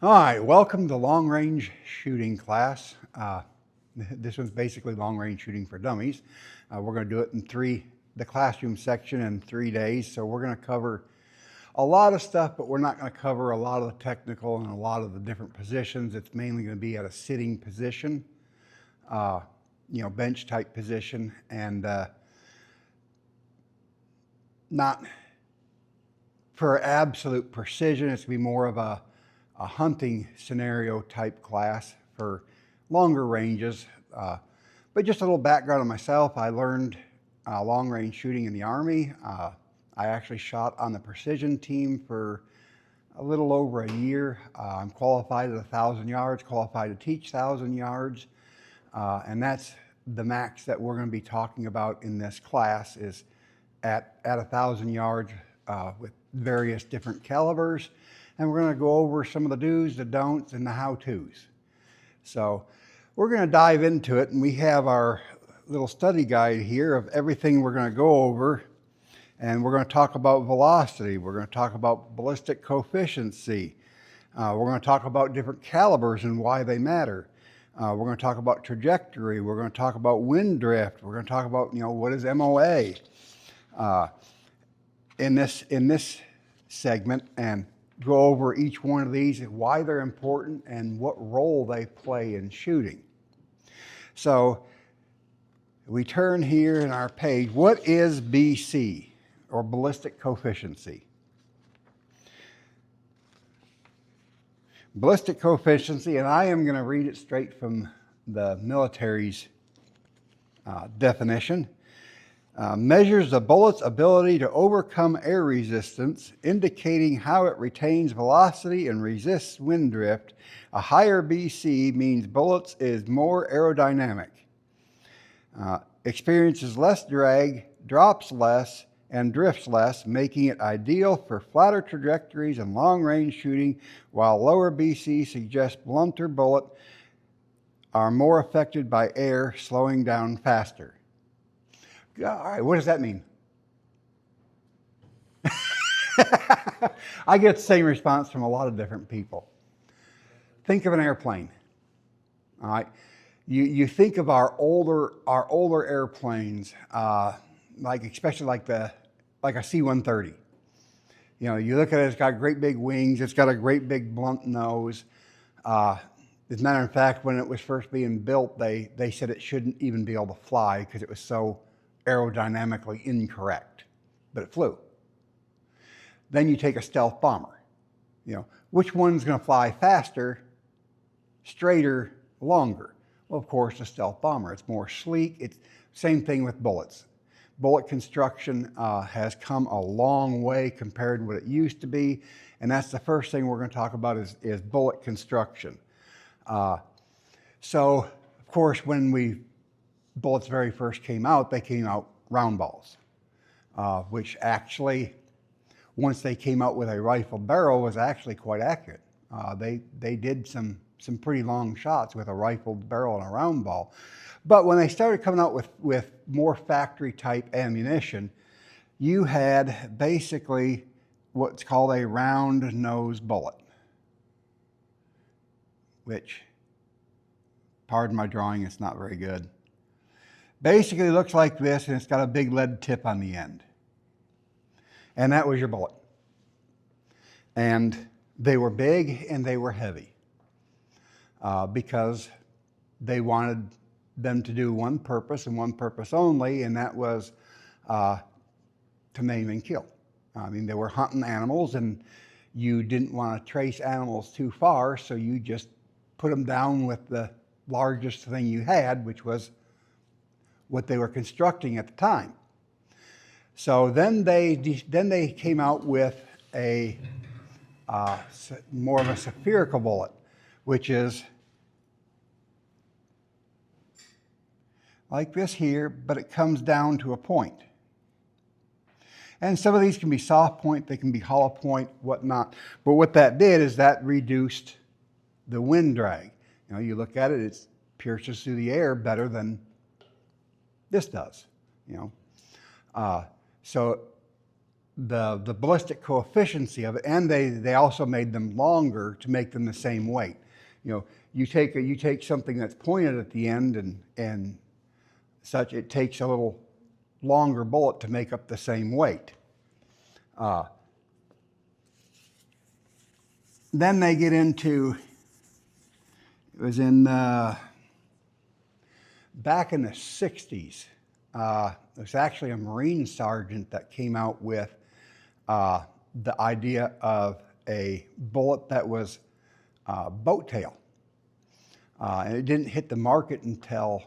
All right, welcome to long range shooting class. This one's basically long range shooting for dummies. We're going to do it in the classroom section in 3 days. So we're going to cover a lot of stuff, but we're not going to cover a lot of the technical and a lot of the different positions. It's mainly going to be at a sitting position, bench type position, and not for absolute precision. It's going to be more of a hunting scenario type class for longer ranges. But just a little background on myself. I learned long range shooting in the Army. I actually shot on the precision team for a little over a year. I'm qualified at 1,000 yards, qualified to teach 1,000 yards. And that's the max that we're going to be talking about in this class is at 1,000 yards with various different calibers. And we're going to go over some of the do's, the don'ts, and the how-tos. So we're going to dive into it, and we have our little study guide here of everything we're going to go over. And we're going to talk about velocity. We're going to talk about ballistic coefficiency. We're going to talk about different calibers and why they matter. We're going to talk about trajectory. We're going to talk about wind drift. We're going to talk about, what is MOA in this segment, and go over each one of these and why they're important and what role they play in shooting. So we turn here in our page. What is BC, or ballistic coefficiency? Ballistic coefficiency, and I am going to read it straight from the military's definition. Measures the bullet's ability to overcome air resistance, indicating how it retains velocity and resists wind drift. A higher BC means bullets is more aerodynamic, experiences less drag, drops less, and drifts less, making it ideal for flatter trajectories and long-range shooting, while lower BC suggests blunter bullets are more affected by air, slowing down faster. All right, what does that mean? I get the same response from a lot of different people. Think of an airplane. All right, you think of our older airplanes, especially like a C-130. You look at it; it's got great big wings. It's got a great big blunt nose. As a matter of fact, when it was first being built, they said it shouldn't even be able to fly because it was so aerodynamically incorrect, but it flew. Then you take a stealth bomber. Which one's going to fly faster, straighter, longer? Well, of course, the stealth bomber. It's more sleek. It's same thing with bullets. Bullet construction has come a long way compared to what it used to be, and that's the first thing we're going to talk about is bullet construction. So, of course, when bullets very first came out, they came out round balls, which actually, once they came out with a rifle barrel, was actually quite accurate. They did some pretty long shots with a rifled barrel and a round ball. But when they started coming out with more factory type ammunition, you had basically what's called a round nose bullet, which, pardon my drawing, it's not very good. Basically looks like this, and it's got a big lead tip on the end. And that was your bullet. And they were big and they were heavy because they wanted them to do one purpose and one purpose only, and that was to maim and kill. They were hunting animals, and you didn't want to trace animals too far, so you just put them down with the largest thing you had, which was what they were constructing at the time. So then they came out with a more of a spherical bullet, which is like this here, but it comes down to a point. And some of these can be soft point, they can be hollow point, whatnot. But what that did is that reduced the wind drag. You look at it, it pierces through the air better than this does. So the ballistic coefficient of it, and they also made them longer to make them the same weight. You know, you take something that's pointed at the end and such, it takes a little longer bullet to make up the same weight. Then they get into, it was in back in the 60s. There's actually a Marine sergeant that came out with the idea of a bullet that was boat tail. And it didn't hit the market until,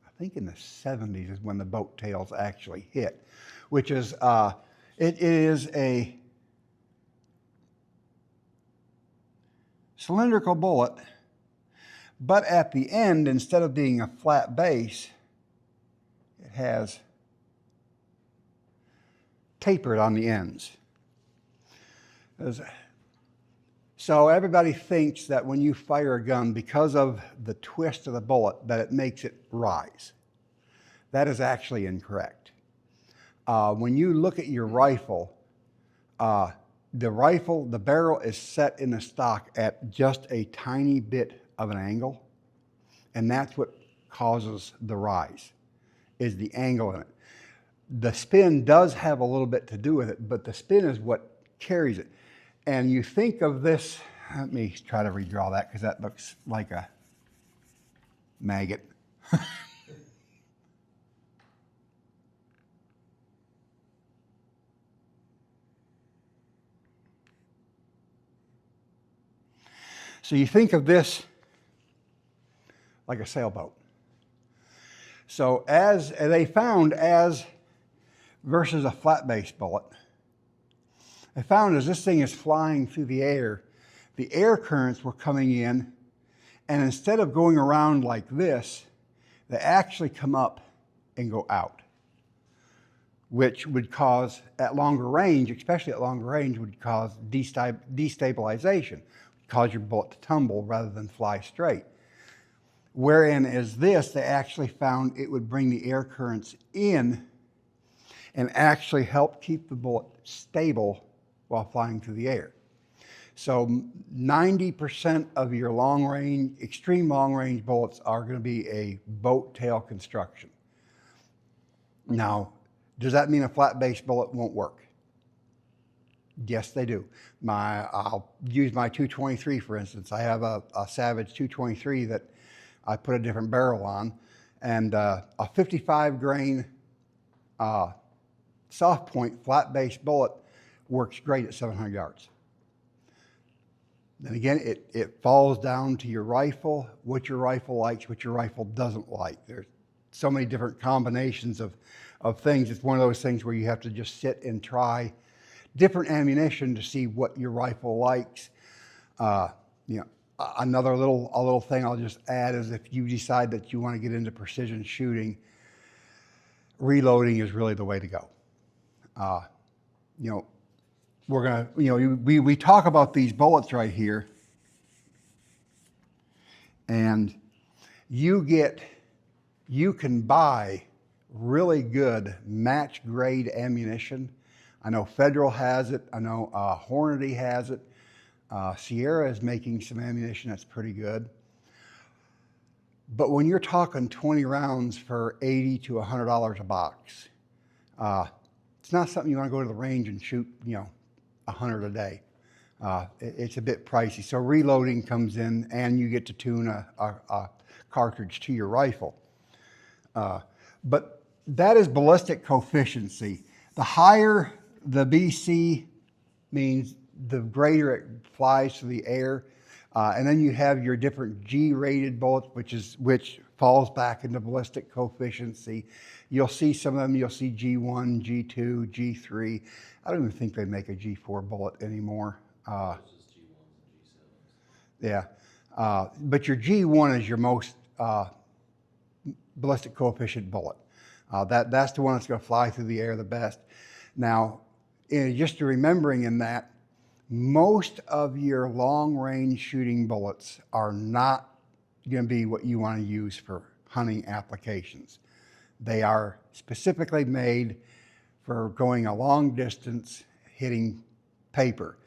I think in the 70s is when the boat tails actually hit, which is, it is a cylindrical bullet, but at the end, instead of being a flat base, it has tapered on the ends. So everybody thinks that when you fire a gun, because of the twist of the bullet, that it makes it rise. That is actually incorrect. When you look at your rifle, the barrel is set in the stock at just a tiny bit of an angle, and that's what causes the rise, is the angle in it. The spin does have a little bit to do with it, but the spin is what carries it. And you think of this, let me try to redraw that because that looks like a maggot. So you think of this like a sailboat. So as they found, as versus a flat base bullet, they found as this thing is flying through the air currents were coming in, and instead of going around like this, they actually come up and go out, which would cause, at longer range, especially at longer range, would cause destabilization, cause your bullet to tumble rather than fly straight. Wherein as this, they actually found it would bring the air currents in and actually help keep the bullet stable while flying through the air. So 90% of your long range, extreme long range bullets are going to be a boat tail construction. Now, does that mean a flat base bullet won't work? Yes, they do. I'll use my 223 for instance. I have a Savage 223 that I put a different barrel on, and a 55 grain soft point flat base bullet works great at 700 yards. Then again, it falls down to your rifle, what your rifle likes, what your rifle doesn't like. There's so many different combinations of things. It's one of those things where you have to just sit and try different ammunition to see what your rifle likes. Another little thing I'll just add is if you decide that you want to get into precision shooting, reloading is really the way to go. We're gonna, we talk about these bullets right here, and you can buy really good match grade ammunition. I know Federal has it. I know Hornady has it. Sierra is making some ammunition that's pretty good. But when you're talking 20 rounds for $80 to $100 a box, it's not something you want to go to the range and shoot, 100 a day. It's a bit pricey. So reloading comes in, and you get to tune a cartridge to your rifle. But that is ballistic coefficient. The higher the BC means, the greater it flies through the air. And then you have your different G-rated bullets, which falls back into ballistic coefficient. You'll see some of them, you'll see G1, G2, G3. I don't even think they make a G4 bullet anymore. Yeah. But your G1 is your most ballistic coefficient bullet. That's the one that's going to fly through the air the best. Now, just remembering in that, most of your long-range shooting bullets are not going to be what you want to use for hunting applications. They are specifically made for going a long distance hitting paper.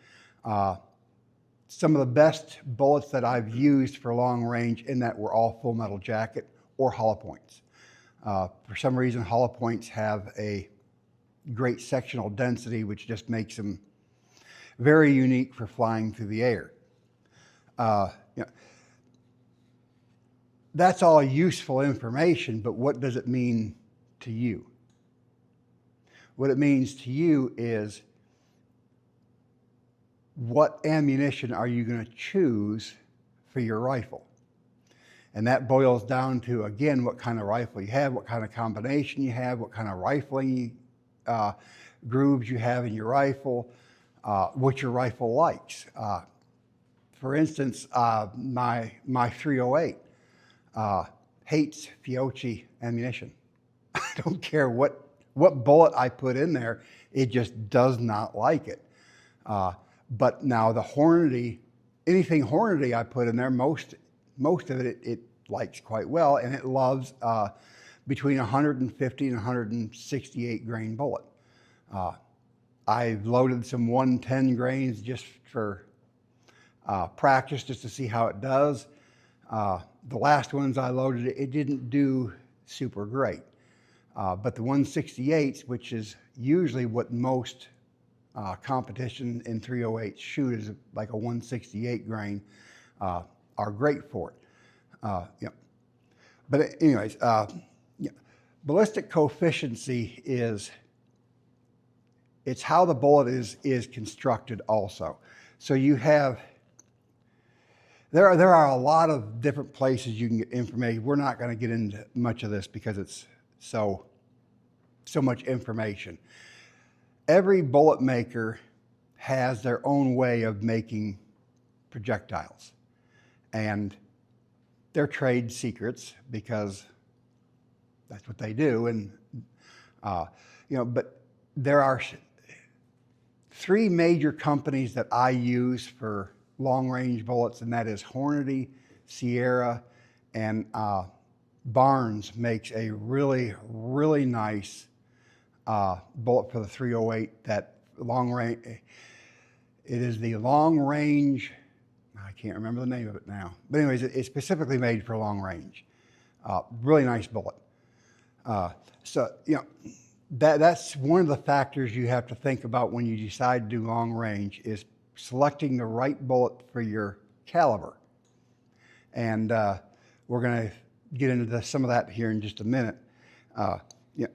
Some of the best bullets that I've used for long range in that were all full metal jacket or hollow points. For some reason, hollow points have a great sectional density, which just makes them very unique for flying through the air. You know, that's all useful information, but what does it mean to you? What it means to you is, what ammunition are you going to choose for your rifle? And that boils down to, again, what kind of rifle you have, what kind of combination you have, what kind of rifling grooves you have in your rifle, what your rifle likes. For instance, my 308 hates Fiocchi ammunition. I don't care what bullet I put in there, it just does not like it. But now the Hornady, anything Hornady I put in there, most of it likes quite well, and it loves between 150 and 168 grain bullet. I've loaded some 110 grains just for practice, just to see how it does. The last ones I loaded, it didn't do super great. But the 168s, which is usually what most competition in 308 shoot, is like a 168 grain, are great for it. Yeah. But anyways, yeah. Ballistic coefficiency it's how the bullet is constructed also. So you have, there are a lot of different places you can get information. We're not going to get into much of this because it's so much information. Every bullet maker has their own way of making projectiles, and they're trade secrets because that's what they do. And you know, but there are 3 major companies that I use for long-range bullets, and that is Hornady, Sierra, and Barnes makes a really, really nice bullet for the 308. That long range, it is the long range, I can't remember the name of it now, but anyways, it's specifically made for long range. Really nice bullet. So, you know, that's one of the factors you have to think about when you decide to do long range, is selecting the right bullet for your caliber. And we're going to get into some of that here in just a minute. Yeah.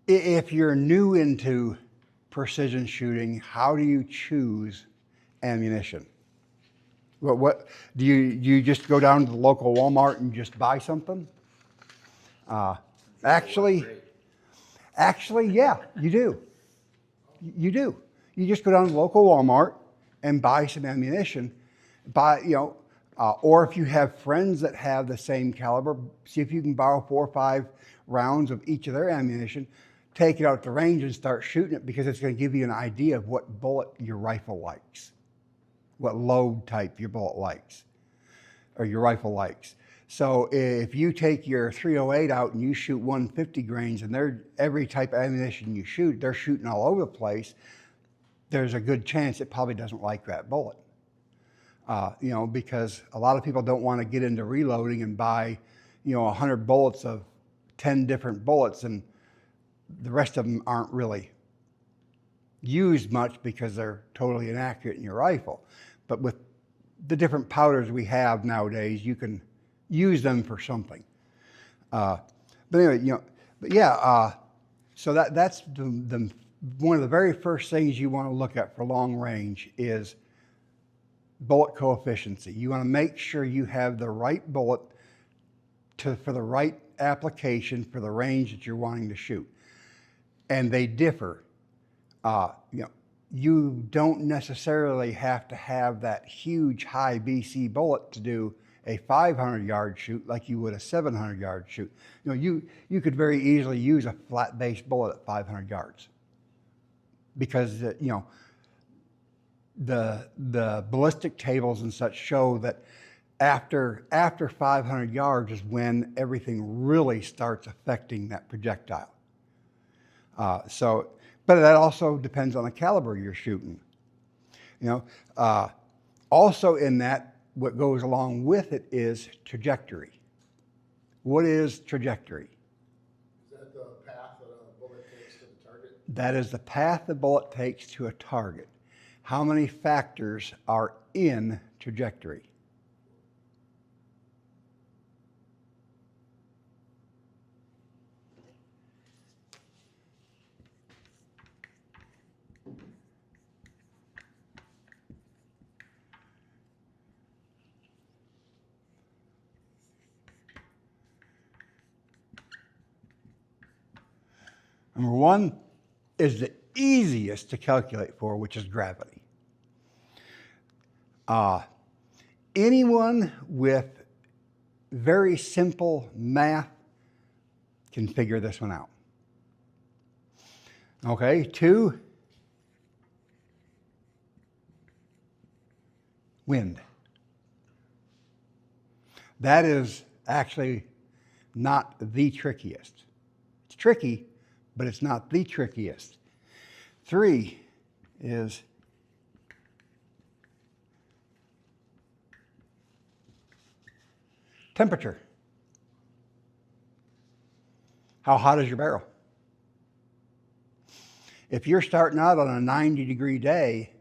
If you're new into precision shooting, how do you choose ammunition? What do you just go down to the local Walmart and just buy something? Actually, yeah, you do. You do. You just go down to the local Walmart and buy some ammunition. Or if you have friends that have the same caliber, see if you can borrow 4 or 5 rounds of each of their ammunition, take it out to range and start shooting it, because it's going to give you an idea of what bullet your rifle likes, what load type your bullet likes, or your rifle likes. So if you take your 308 out and you shoot 150 grains, and every type of ammunition you shoot, they're shooting all over the place, there's a good chance it probably doesn't like that bullet. You know, because a lot of people don't want to get into reloading and buy, 100 bullets of 10 different bullets, and the rest of them aren't really used much because they're totally inaccurate in your rifle. But with the different powders we have nowadays, you can use them for something. But anyway, so that's one of the very first things you want to look at for long range is bullet coefficiency. You want to make sure you have the right bullet for the right application for the range that you're wanting to shoot. And they differ. You don't necessarily have to have that huge high BC bullet to do a 500-yard shoot like you would a 700-yard shoot. You could very easily use a flat base bullet at 500 yards because the ballistic tables and such show that After 500 yards is when everything really starts affecting that projectile. But that also depends on the caliber you're shooting. Also in that, what goes along with it is trajectory. What is trajectory? Is that the path that a bullet takes to the target? That is the path the bullet takes to a target. How many factors are in trajectory? Number one is the easiest to calculate for, which is gravity. Anyone with very simple math can figure this one out. Okay, 2, wind. That is actually not the trickiest. It's tricky, but it's not the trickiest. 3 is temperature. How hot is your barrel? If you're starting out on a 90-degree day,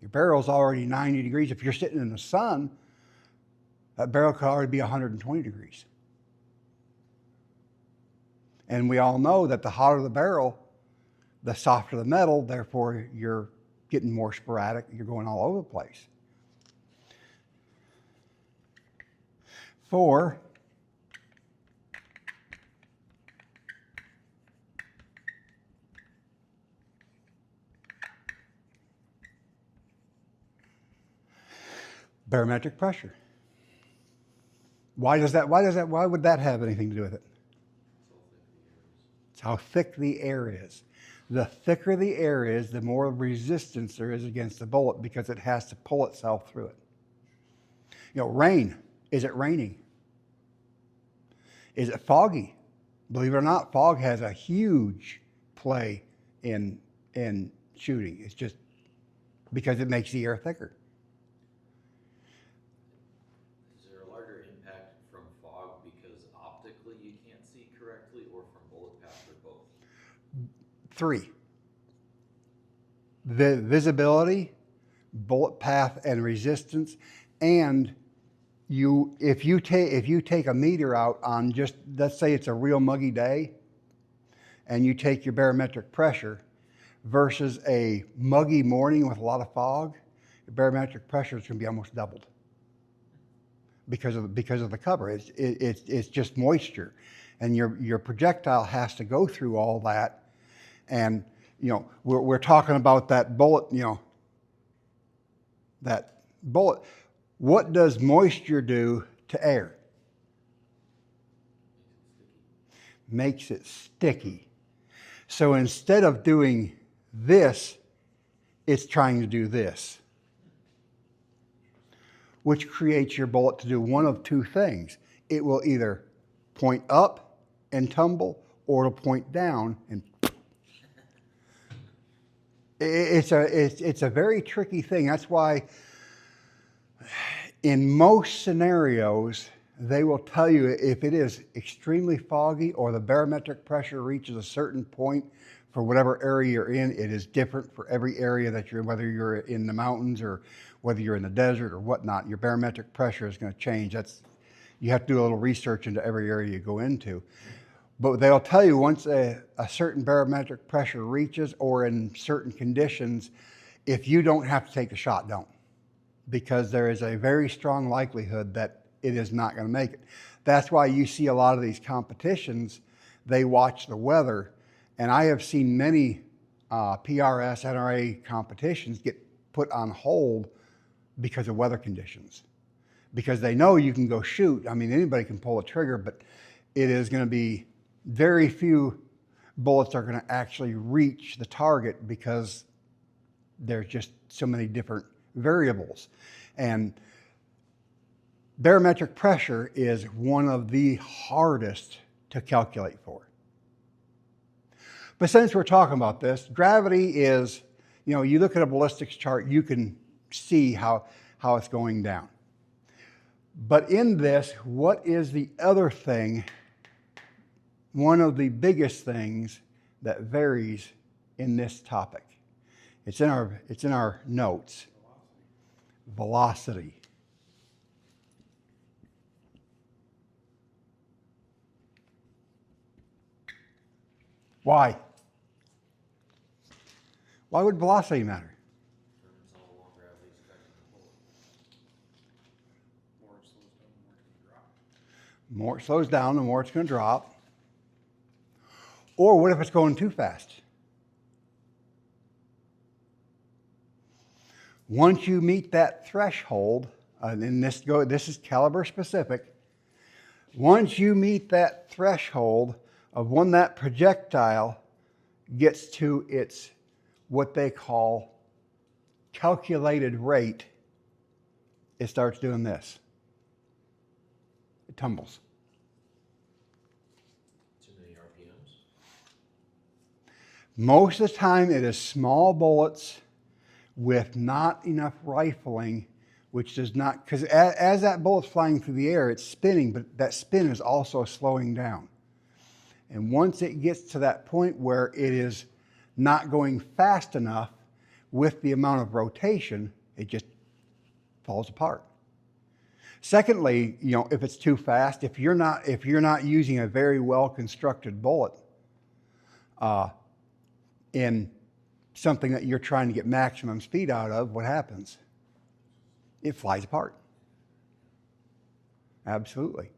your barrel's already 90 degrees. If you're sitting in the sun, that barrel could already be 120 degrees. And we all know that the hotter the barrel, the softer the metal, therefore you're getting more sporadic, you're going all over the place. 4, barometric pressure. Why would that have anything to do with it? It's how thick the air is. The thicker the air is, the more resistance there is against the bullet because it has to pull itself through it. Rain. Is it raining? Is it foggy? Believe it or not, fog has a huge play in shooting. It's just because it makes the air thicker. Is there a larger impact from fog because optically you can't see correctly, or from bullet path, or both? 3. The visibility, bullet path, and resistance. And if you take a meter out on just, let's say it's a real muggy day, and you take your barometric pressure versus a muggy morning with a lot of fog, your barometric pressure is going to be almost doubled because of the cover. It's just moisture, and your projectile has to go through all that. And we're talking about that bullet. That bullet. What does moisture do to air? Makes it sticky. So instead of doing this, it's trying to do this, which creates your bullet to do one of 2 things. It will either point up and tumble, or it'll point down and it's a very tricky thing. That's why in most scenarios, they will tell you if it is extremely foggy or the barometric pressure reaches a certain point for whatever area you're in, it is different for every area that you're in, whether you're in the mountains or whether you're in the desert or whatnot. Your barometric pressure is going to change. You have to do a little research into every area you go into. But they'll tell you once a certain barometric pressure reaches, or in certain conditions, if you don't have to take the shot, don't. Because there is a very strong likelihood that it is not going to make it. That's why you see a lot of these competitions, they watch the weather. And I have seen many PRS, NRA competitions get put on hold because of weather conditions. Because they know you can go shoot. I mean, anybody can pull a trigger, but it is going to be very few bullets are going to actually reach the target because there's just so many different variables. And Barometric pressure is one of the hardest to calculate for. But since we're talking about this, gravity is, you look at a ballistics chart, you can see how it's going down. But in this, what is the other thing, one of the biggest things that varies in this topic? It's in our notes. Velocity. Why? Why would velocity matter? Determines how long gravity is affecting the bullet. The more it slows down, the more it's going to drop. More it slows down, the more it's going to drop. Or what if it's going too fast? Once you meet that threshold, and this is caliber specific, once you meet that threshold of when that projectile gets to its what they call calculated rate, it starts doing this. It tumbles. Too many RPMs? Most of the time it is small bullets with not enough rifling, which does not, because as that bullet's flying through the air, it's spinning, but that spin is also slowing down. And once it gets to that point where it is not going fast enough with the amount of rotation, it just falls apart. Secondly, if it's too fast, if you're not using a very well constructed bullet in something that you're trying to get maximum speed out of, what happens? It flies apart. Absolutely.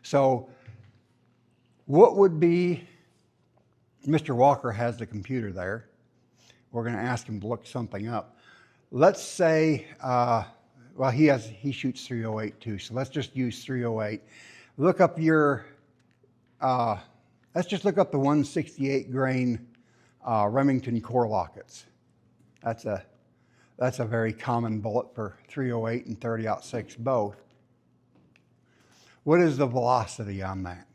So what would be, Mr. Walker has the computer there. We're going to ask him to look something up. Let's say, he shoots 308 too, so let's just use 308. Look up let's just look up the 168 grain Remington core lockets. That's a very common bullet for 308 and 30-06 both. What is the velocity on that?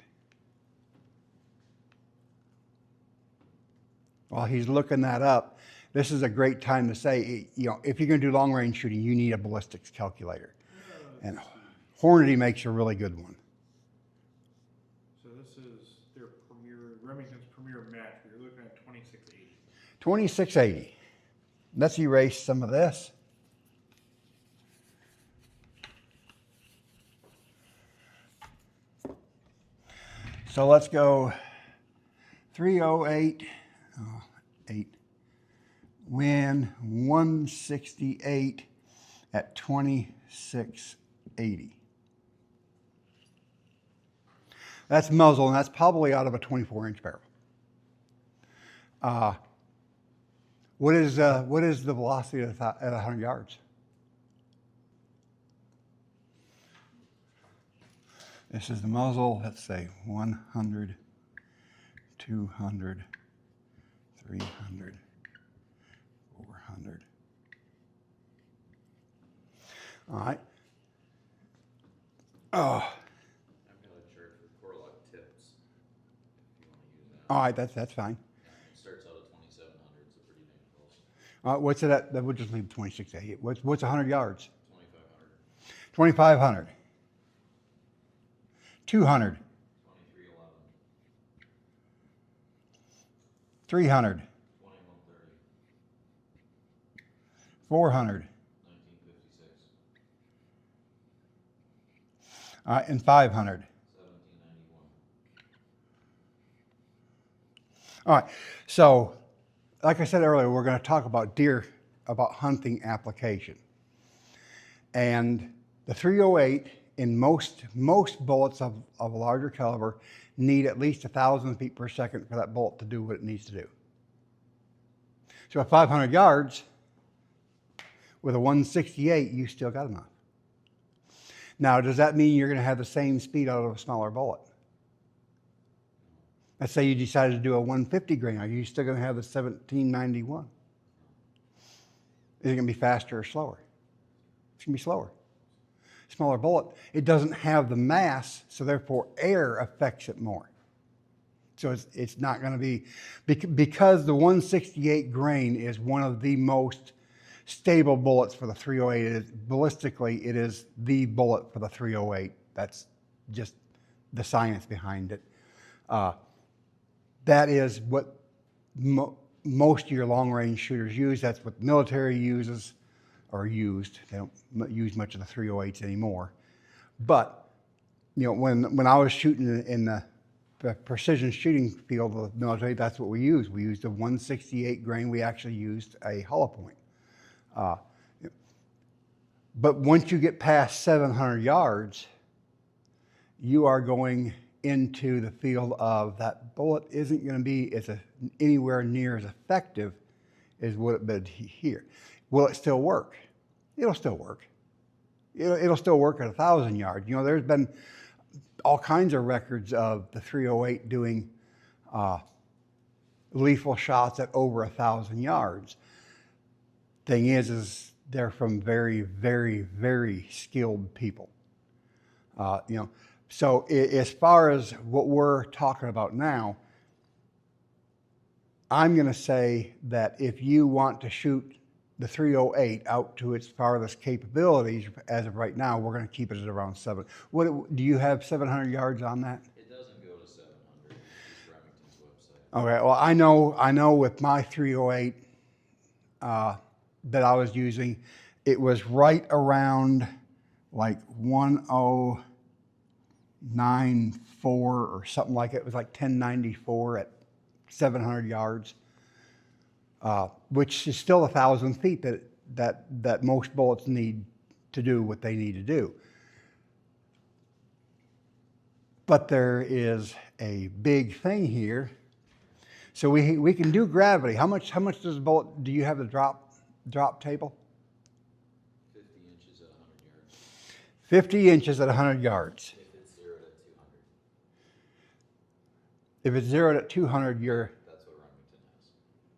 While he's looking that up, this is a great time to say, if you're going to do long range shooting, you need a ballistics calculator. And Hornady makes a really good one. So this is their Remington's premier match. You're looking at 2680. 2680. Let's erase some of this. So let's go 308, 8, win 168 at 2680. That's muzzle, and that's probably out of a 24-inch barrel. What is the velocity at 100 yards? This is the muzzle. Let's say 100, 200, 300, 400. All right. I've got a chart for core lock tips, if you want to use that. All right, that's fine. It starts out at 2700, so pretty dang close. What's it at? We'll just leave 2680. What's 100 yards? 2500. 2500. 200. 2311. 300. 2130. 400. 1956. And 500. 1791. All right. So, like I said earlier, we're going to talk about about hunting application. And the 308 in most bullets of a larger caliber need at least 1,000 feet per second for that bullet to do what it needs to do. So at 500 yards, with a 168, you still got enough. Now, does that mean you're going to have the same speed out of a smaller bullet? Let's say you decided to do a 150 grain. Are you still going to have the 1791? Is it going to be faster or slower? It's going to be slower. smaller bullet, it doesn't have the mass, so therefore air affects it more. So it's not going to be, because the 168 grain is one of the most stable bullets for the 308. Ballistically, it is the bullet for the 308. That's just the science behind it. That is what most of your long-range shooters use. That's what the military uses, or used. They don't use much of the 308s anymore. But, you know, when I was shooting in the precision shooting field of the military, that's what we used. We used a 168 grain. We actually used a hollow point. But once you get past 700 yards, you are going into the field of that bullet isn't going to be anywhere near as effective as what it did here. Will it still work? It'll still work. It'll still work at 1,000 yards. You know, there's been all kinds of records of the 308 doing lethal shots at over 1,000 yards. Thing is they're from very, very, very skilled people. You know, so as far as what we're talking about now, I'm going to say that if you want to shoot the 308 out to its farthest capabilities, as of right now, we're going to keep it at around 7. What do you have 700 yards on that? It doesn't go to 700. It's Remington's website. Okay. Well, I know with my 308 that I was using, it was right around like 1094 or something like it. It was like 1094 at 700 yards. Which is still 1,000 feet that most bullets need to do what they need to do. But there is a big thing here. So we can do gravity. How much does a bullet, do you have the drop table? 50 inches at 100 yards. 50 inches at 100 yards. If it's zeroed at 200. If it's zeroed at 200, you're... That's what Remington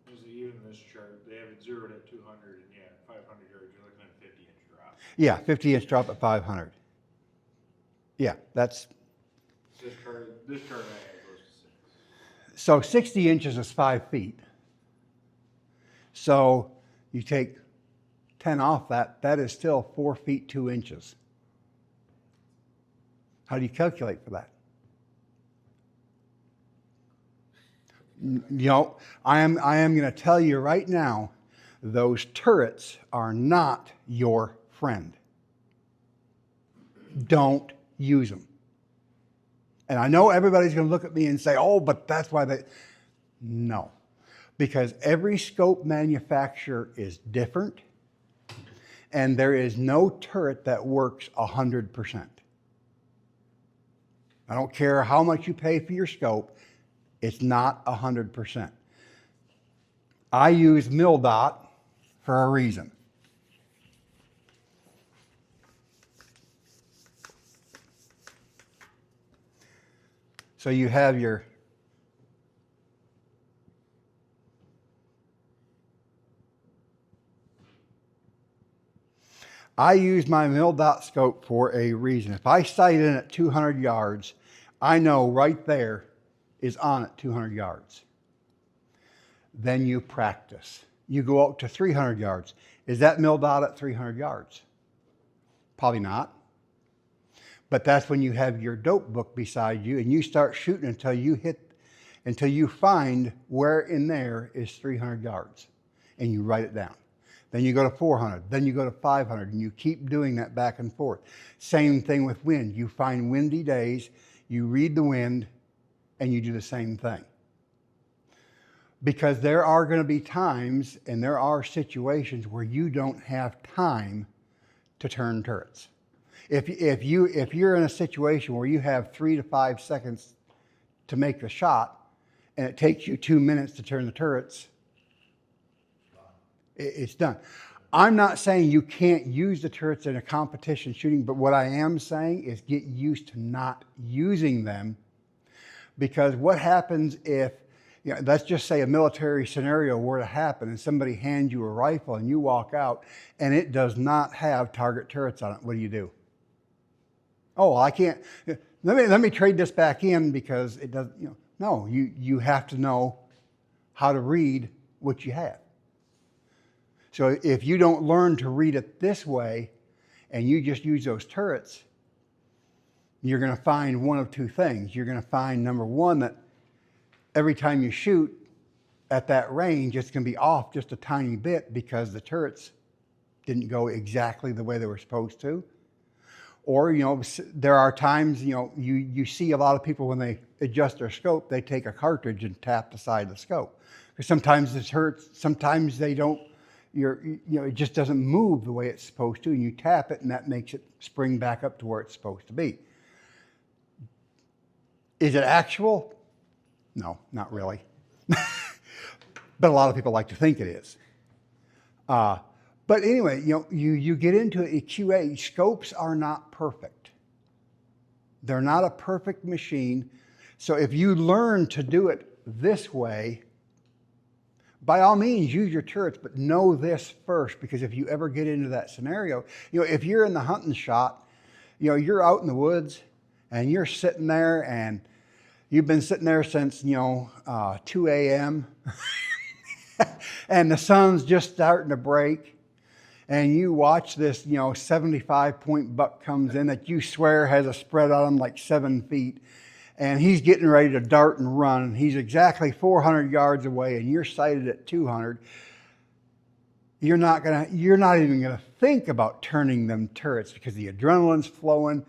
has. Even this chart, they have it zeroed at 200, and yeah, 500 yards, you're looking at a 50-inch drop. Yeah, 50-inch drop at 500. Yeah, that's... This chart I have goes to 6. So 60 inches is 5 feet. So you take 10 off that is still 4 feet 2 inches. How do you calculate for that? You know, I am going to tell you right now, those turrets are not your friend. Don't use them. And I know everybody's going to look at me and say, oh, but that's why they... No. Because every scope manufacturer is different, and there is no turret that works 100%. I don't care how much you pay for your scope, it's not 100%. I use MilDot for a reason. So you have your I use my MilDot scope for a reason. If I sight in at 200 yards, I know right there is on at 200 yards. Then you practice. You go out to 300 yards. Is that MilDot at 300 yards? Probably not. But that's when you have your dope book beside you and you start shooting until you find where in there is 300 yards and you write it down. Then you go to 400, then you go to 500, and you keep doing that back and forth. Same thing with wind. You find windy days, you read the wind, and you do the same thing. Because there are going to be times and there are situations where you don't have time to turn turrets. If you're in a situation where you have 3 to 5 seconds to make the shot, and it takes you 2 minutes to turn the turrets, it's done. I'm not saying you can't use the turrets in a competition shooting, but what I am saying is get used to not using them, because what happens if, you know, let's just say a military scenario were to happen and somebody hands you a rifle and you walk out and it does not have target turrets on it, what do you do? Oh, I can't, let me trade this back in because it doesn't, no, you have to know how to read what you have. So if you don't learn to read it this way and you just use those turrets, you're going to find one of two things. You're going to find, number one, that every time you shoot at that range, it's going to be off just a tiny bit because the turrets didn't go exactly the way they were supposed to. Or, there are times, you see a lot of people when they adjust their scope, they take a cartridge and tap the side of the scope. Because sometimes it hurts, sometimes they don't, it just doesn't move the way it's supposed to, and you tap it and that makes it spring back up to where it's supposed to be. Is it actual? No, not really. But a lot of people like to think it is. But anyway, you get into it, QA, scopes are not perfect. They're not a perfect machine. So if you learn to do it this way, by all means, use your turrets, but know this first, because if you ever get into that scenario, if you're in the hunting shot, you're out in the woods and you're sitting there and you've been sitting there since, 2 a.m. and the sun's just starting to break, and you watch this, 75-point buck comes in that you swear has a spread on him like 7 feet, and he's getting ready to dart and run, and he's exactly 400 yards away, and you're sighted at 200. You're not even gonna think about turning them turrets because the adrenaline's flowing.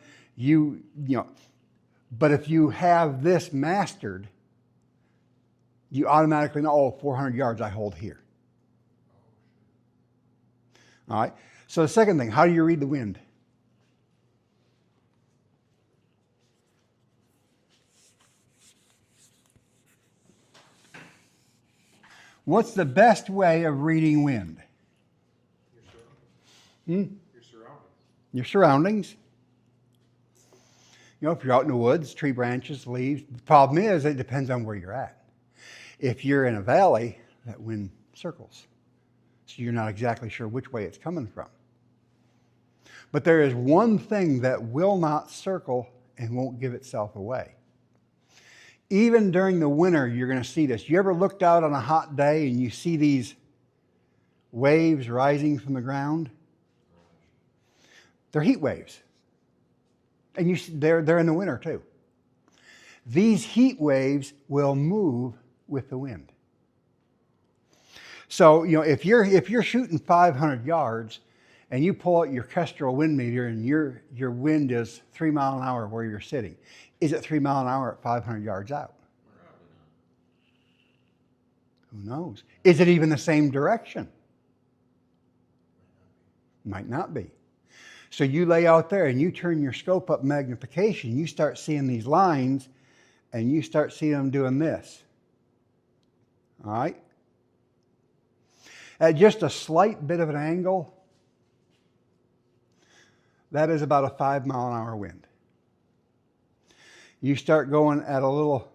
But if you have this mastered, you automatically know, 400 yards I hold here. All right. So the second thing, how do you read the wind? What's the best way of reading wind? Your surroundings. Your surroundings. If you're out in the woods, tree branches, leaves. The problem is it depends on where you're at. If you're in a valley, that wind circles. So you're not exactly sure which way it's coming from. But there is one thing that will not circle and won't give itself away. Even during the winter, you're going to see this. You ever looked out on a hot day and you see these waves rising from the ground? They're heat waves. And they're in the winter too. These heat waves will move with the wind. So, if you're shooting 500 yards and you pull out your Kestrel wind meter and your wind is 3 miles an hour where you're sitting, is it 3 miles an hour at 500 yards out? Who knows? Is it even the same direction? Might not be. So you lay out there and you turn your scope up magnification, you start seeing these lines and you start seeing them doing this. All right? At just a slight bit of an angle, that is about a 5 mile an hour wind. You start going at a little,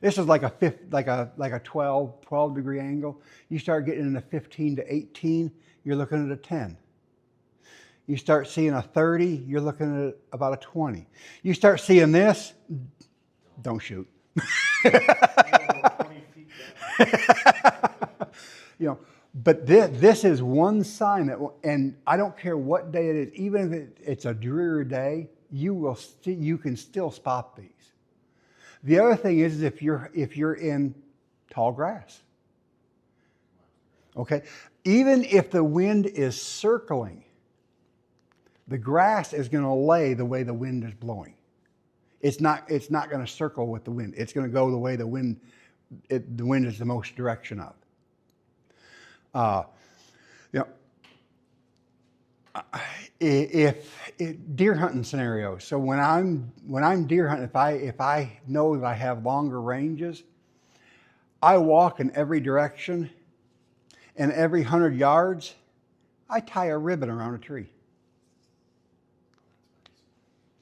this is like a 12 degree angle. You start getting into 15 to 18, you're looking at a 10. You start seeing a 30, you're looking at about a 20. You start seeing this, don't shoot. 20 feet down. But this is one sign that, and I don't care what day it is, even if it's a dreary day, you can still spot these. The other thing is if you're in tall grass, okay, even if the wind is circling, the grass is going to lay the way the wind is blowing. It's not going to circle with the wind. It's going to go the way the wind is the most direction of. If deer hunting scenarios. So when I'm deer hunting, if I know that I have longer ranges, I walk in every direction, and every 100 yards, I tie a ribbon around a tree.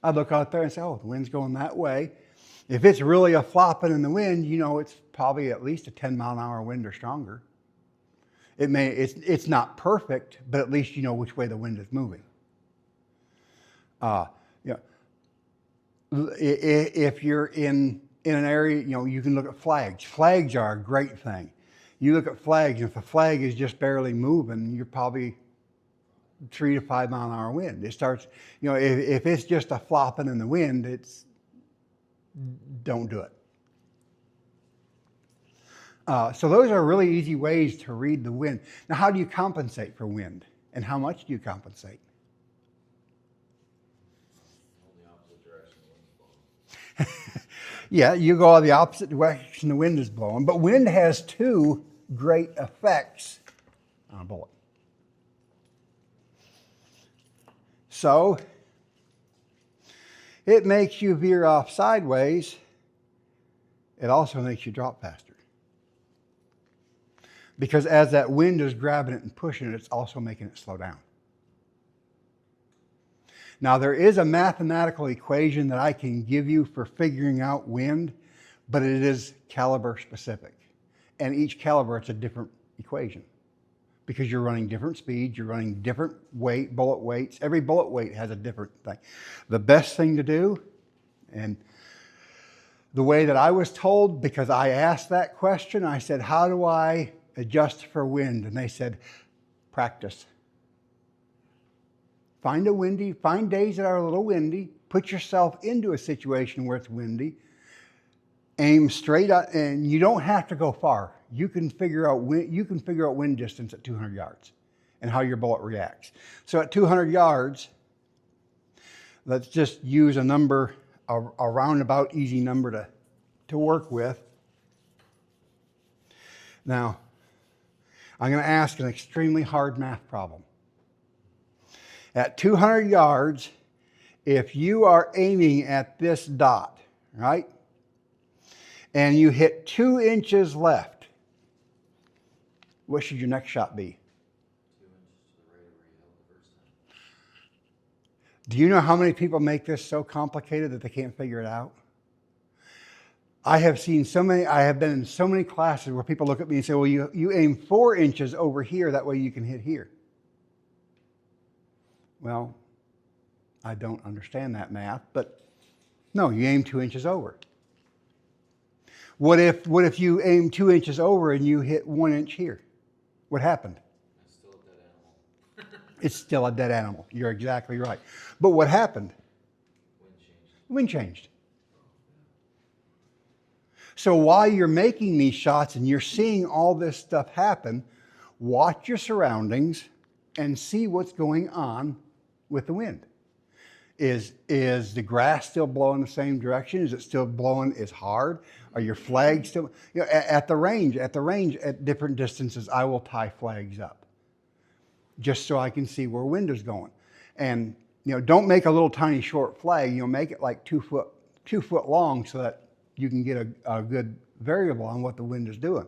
I look out there and say, oh, the wind's going that way. If it's really a flopping in the wind, it's probably at least a 10 mile an hour wind or stronger. It's not perfect, but at least you know which way the wind is moving. You know, if you're in an area, you know, you can look at flags. Flags are a great thing. You look at flags, and if a flag is just barely moving, you're probably 3 to 5 mile an hour wind. It starts, you know, if it's just a flopping in the wind, don't do it. So those are really easy ways to read the wind. Now, how do you compensate for wind? And how much do you compensate? The opposite direction the wind's blowing. Yeah, you go the opposite direction the wind is blowing. But wind has two great effects on a bullet. So it makes you veer off sideways. It also makes you drop faster. Because as that wind is grabbing it and pushing it, it's also making it slow down. Now, there is a mathematical equation that I can give you for figuring out wind, but it is caliber specific. And each caliber, it's a different equation. Because you're running different speeds, you're running different bullet weights. Every bullet weight has a different thing. The best thing to do, and the way that I was told, because I asked that question, I said, how do I adjust for wind? And they said, practice. Find days that are a little windy, put yourself into a situation where it's windy, aim straight up, and you don't have to go far. You can figure out wind distance at 200 yards and how your bullet reacts. So at 200 yards, let's just use a number, a roundabout easy number to work with. Now, I'm going to ask an extremely hard math problem. At 200 yards, if you are aiming at this dot, right, and you hit 2 inches left, what should your next shot be? 2 inches to the right of where you held the first time. Do you know how many people make this so complicated that they can't figure it out? I have been in so many classes where people look at me and say, well, you aim 4 inches over here, that way you can hit here. Well, I don't understand that math, but no, you aim 2 inches over. What if you aim 2 inches over and you hit 1 inch here? What happened? It's still a dead animal. It's still a dead animal. You're exactly right. But what happened? Wind changed. Wind changed. So while you're making these shots and you're seeing all this stuff happen, watch your surroundings and see what's going on with the wind. Is the grass still blowing the same direction? Is it still blowing as hard? Are your flags still, you know, at the range, at different distances, I will tie flags up just so I can see where wind is going. And, you know, don't make a little tiny short flag, you know, make it like 2 foot long so that you can get a good variable on what the wind is doing.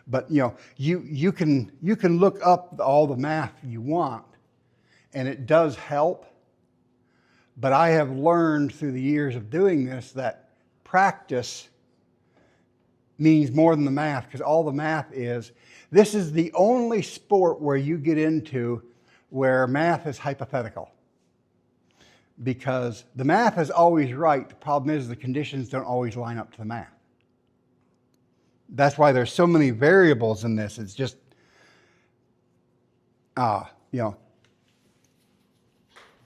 But, you know, you can look up all the math you want, and it does help. But I have learned through the years of doing this that practice means more than the math, because all the math is, this is the only sport where you get into where math is hypothetical. Because the math is always right. The problem is the conditions don't always line up to the math. That's why there's so many variables in this. It's just, you know,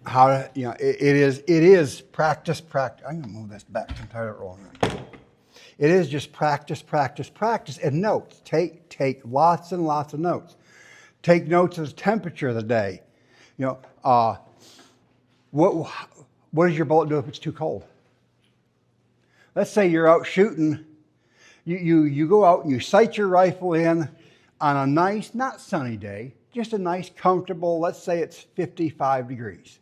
how to, you know, it is practice. I'm going to move this back to entire rolling. It is just practice, and notes. Take lots and lots of notes. Take notes of the temperature of the day. You know, what does your bullet do if it's too cold? Let's say you're out shooting. You go out and you sight your rifle in on a nice, not sunny day, just a nice, comfortable, let's say it's 55 degrees.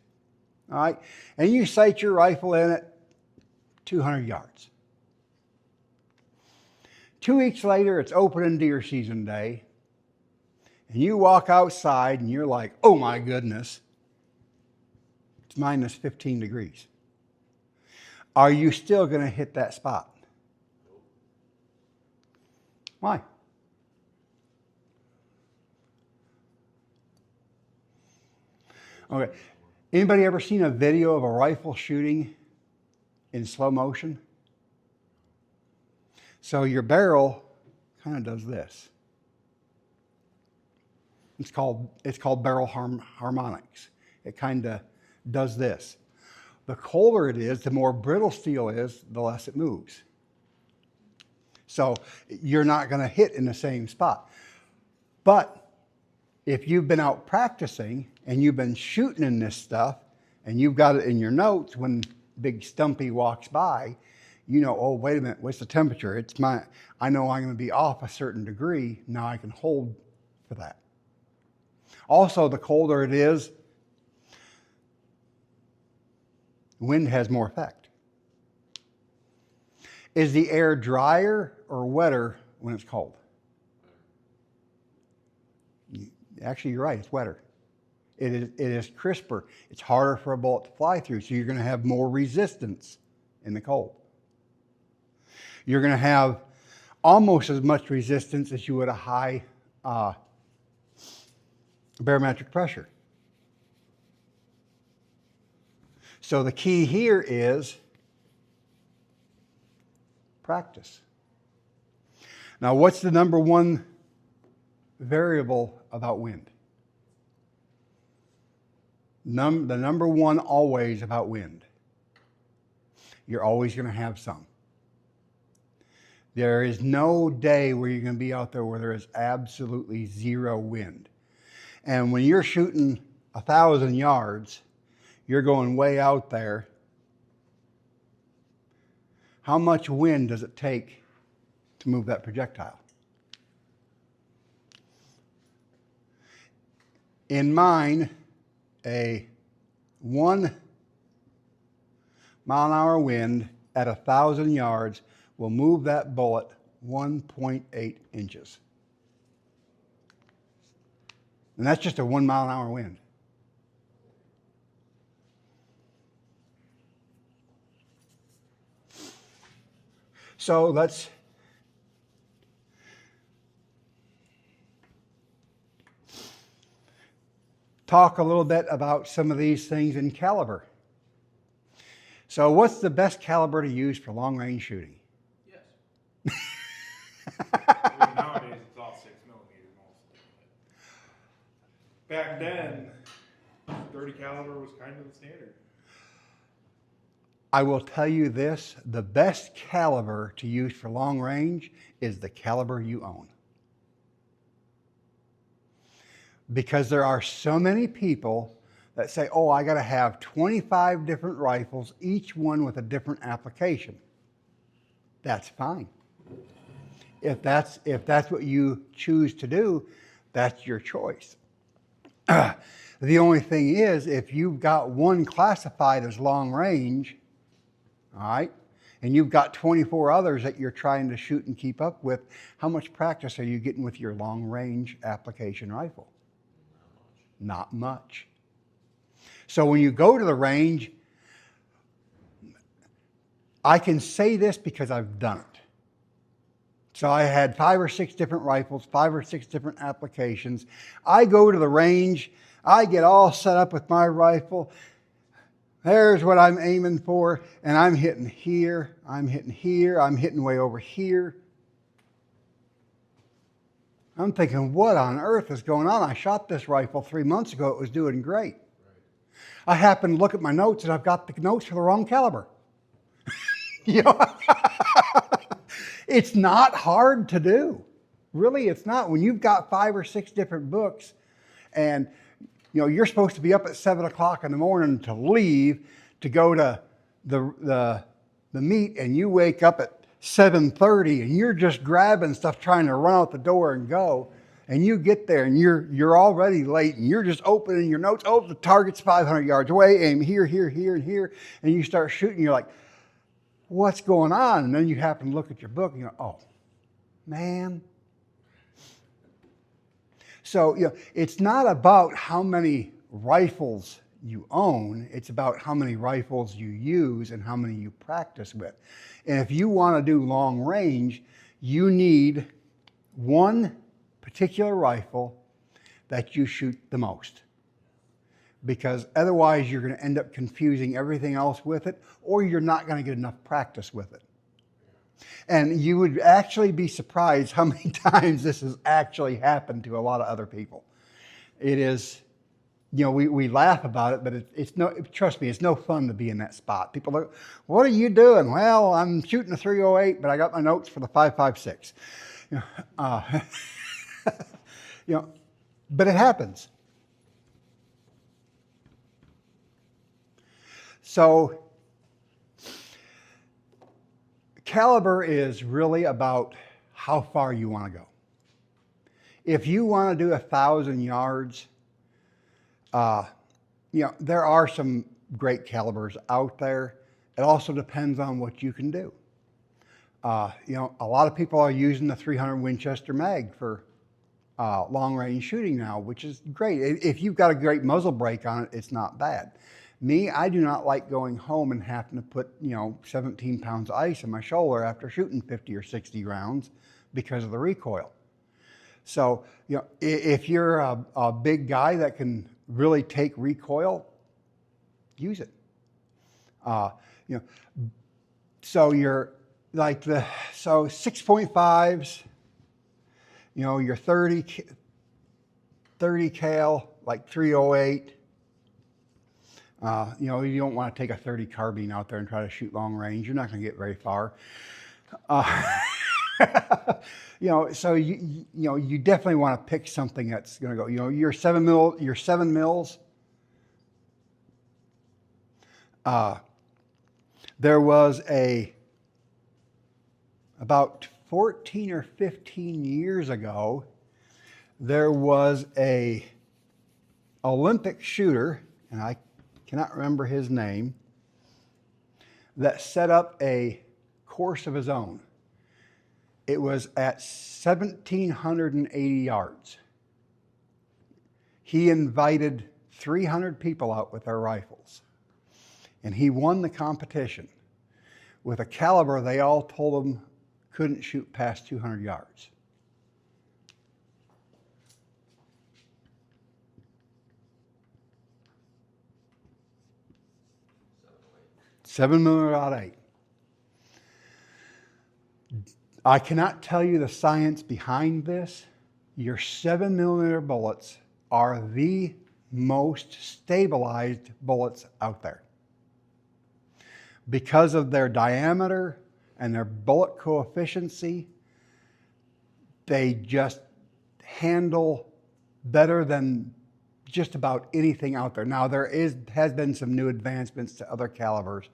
All right? And you sight your rifle in at 200 yards. 2 weeks later, it's opening deer season day. And you walk outside and you're like, oh my goodness, it's minus 15 degrees. Are you still going to hit that spot? Why? Okay. Anybody ever seen a video of a rifle shooting in slow motion? So your barrel kind of does this. It's called barrel harmonics. It kind of does this. The colder it is, the more brittle steel is, the less it moves. So you're not going to hit in the same spot. But if you've been out practicing and you've been shooting in this stuff and you've got it in your notes, when Big Stumpy walks by, you know, oh, wait a minute, what's the temperature? I know I'm going to be off a certain degree. Now I can hold for that. Also, the colder it is, wind has more effect. Is the air drier or wetter when it's cold? Actually, you're right, it's wetter. It is crisper. It's harder for a bullet to fly through, so you're going to have more resistance in the cold. You're going to have almost as much resistance as you would a high barometric pressure. So the key here is practice. Now, what's the number one variable about wind? The number one always about wind. You're always going to have some. There is no day where you're going to be out there where there is absolutely zero wind. And when you're shooting 1,000 yards, you're going way out there. How much wind does it take to move that projectile? In mine, a 1 mile an hour wind at 1,000 yards will move that bullet 1.8 inches. And that's just a 1 mile an hour wind. So let's talk a little bit about some of these things in caliber. So what's the best caliber to use for long range shooting? Yes. Nowadays it's all 6mm mostly. Back then, 30 caliber was kind of the standard. I will tell you this, the best caliber to use for long range is the caliber you own. Because there are so many people that say, oh, I got to have 25 different rifles, each one with a different application. That's fine. If that's what you choose to do, that's your choice. The only thing is, if you've got one classified as long range, all right, and you've got 24 others that you're trying to shoot and keep up with, how much practice are you getting with your long range application rifle? Not much. So when you go to the range, I can say this because I've done it. So I had 5 or 6 different rifles, 5 or 6 different applications. I go to the range, I get all set up with my rifle. There's what I'm aiming for, and I'm hitting here, I'm hitting here, I'm hitting way over here. I'm thinking, what on earth is going on? I shot this rifle 3 months ago, it was doing great. I happen to look at my notes, and I've got the notes for the wrong caliber. You know? It's not hard to do. Really, it's not. When you've got 5 or 6 different books, and you know, you're supposed to be up at 7 o'clock in the morning to leave to go to the meet, and you wake up at 7:30 and you're just grabbing stuff, trying to run out the door and go, and you get there and you're already late, and you're just opening your notes. Oh, the target's 500 yards away. Aim here, here, here, and here, and you start shooting. You're like, what's going on? And then you happen to look at your book and you go, oh, man. So, you know, it's not about how many rifles you own. It's about how many rifles you use and how many you practice with. And if you want to do long range, you need one particular rifle that you shoot the most. because otherwise you're going to end up confusing everything else with it, or you're not going to get enough practice with it. And you would actually be surprised how many times this has actually happened to a lot of other people. It is, we laugh about it, but it's no, trust me, it's no fun to be in that spot. People look, what are you doing? Well, I'm shooting a 308, but I got my notes for the 5.56. But it happens. So caliber is really about how far you want to go. If you want to do 1,000 yards, there are some great calibers out there. It also depends on what you can do. A lot of people are using the 300 Winchester mag for long range shooting now, which is great. If you've got a great muzzle brake on it, it's not bad. Me, I do not like going home and having to put, 17 pounds of ice in my shoulder after shooting 50 or 60 rounds because of the recoil. So, if you're a big guy that can really take recoil, use it. So you're like so 6.5s, your 30 cal, like 308. You don't want to take a 30 carbine out there and try to shoot long range. You're not going to get very far. So you definitely want to pick something that's going to go. Your 7 mils. There was about 14 or 15 years ago, there was a Olympic shooter, and I cannot remember his name, that set up a course of his own. It was at 1,780 yards. He invited 300 people out with their rifles, and he won the competition with a caliber they all told him couldn't shoot past 200 yards. .7mm.8. I cannot tell you the science behind this. Your 7mm bullets are the most stabilized bullets out there. Because of their diameter and their bullet coefficient, they just handle better than just about anything out there. Now, has been some new advancements to other calibers,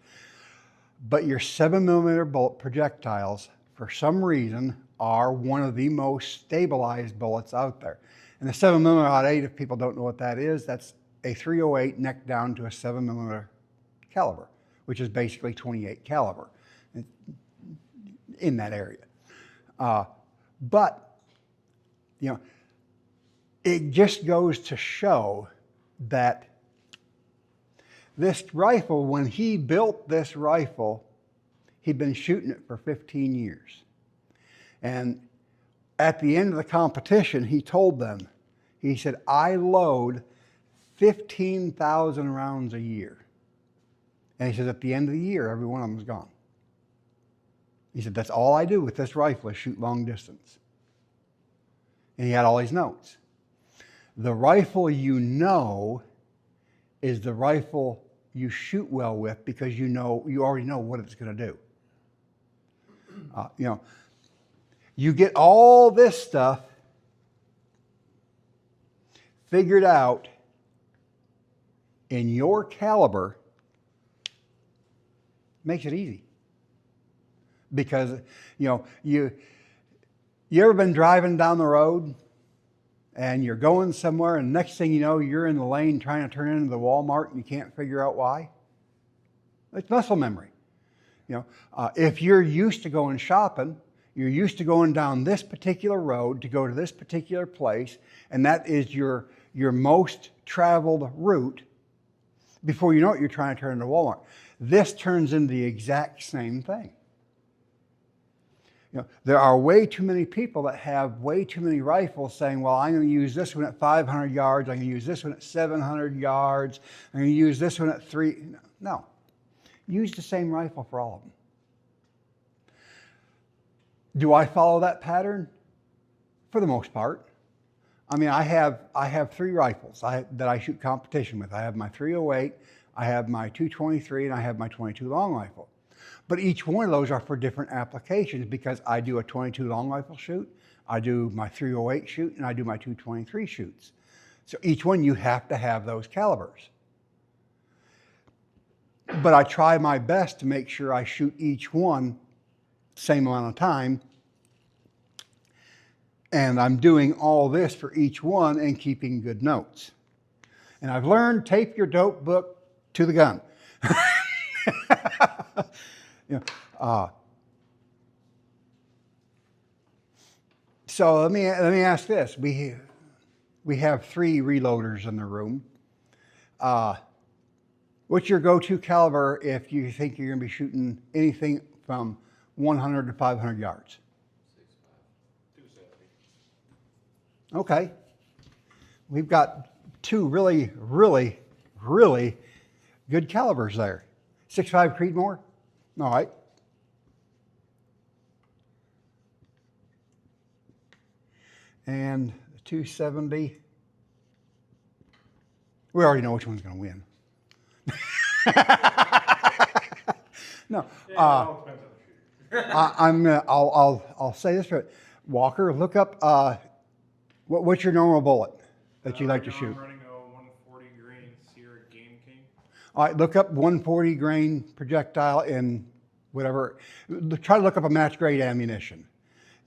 but your 7mm bullet projectiles, for some reason, are one of the most stabilized bullets out there. And the 7mm.8, if people don't know what that is, that's a 308 neck down to a 7mm caliber, which is basically 28 caliber in that area. But it just goes to show that this rifle, when he built this rifle, he'd been shooting it for 15 years. And at the end of the competition, he told them, he said, I load 15,000 rounds a year. And he says, at the end of the year, every one of them is gone. He said, that's all I do with this rifle is shoot long distance. And he had all these notes. The rifle is the rifle you shoot well with, because you already know what it's going to do. You get all this stuff figured out in your caliber, makes it easy. Because you ever been driving down the road and you're going somewhere, and next thing you know, you're in the lane trying to turn into the Walmart and you can't figure out why? It's muscle memory. If you're used to going shopping, you're used to going down this particular road to go to this particular place, and that is your most traveled route. Before you know it, you're trying to turn into Walmart. This turns into the exact same thing. There are way too many people that have way too many rifles saying, well, I'm going to use this one at 500 yards. I'm going to use this one at 700 yards. I'm going to use this one at 3. No. Use the same rifle for all of them. Do I follow that pattern? For the most part. I mean, I have 3 rifles that I shoot competition with. I have my 308, I have my 223, and I have my 22 long rifle. But each one of those are for different applications because I do a 22 long rifle shoot, I do my 308 shoot, and I do my 223 shoots. So each one you have to have those calibers. But I try my best to make sure I shoot each one the same amount of time. And I'm doing all this for each one and keeping good notes. And I've learned, tape your dope book to the gun. So let me ask this: we have 3 reloaders in the room. What's your go-to caliber if you think you're going to be shooting anything from 100 to 500 yards? 270. Okay. We've got 2 really, really, really good calibers there. 6.5 Creedmoor? All right. And 270. We already know which one's going to win. No. Yeah, it all depends on the shooter. I'll say this for it. Walker, look up what's your normal bullet that you like to shoot? I'm running a 140 grain Sierra Game King. All right, look up 140 grain projectile in whatever. Try to look up a match grade ammunition.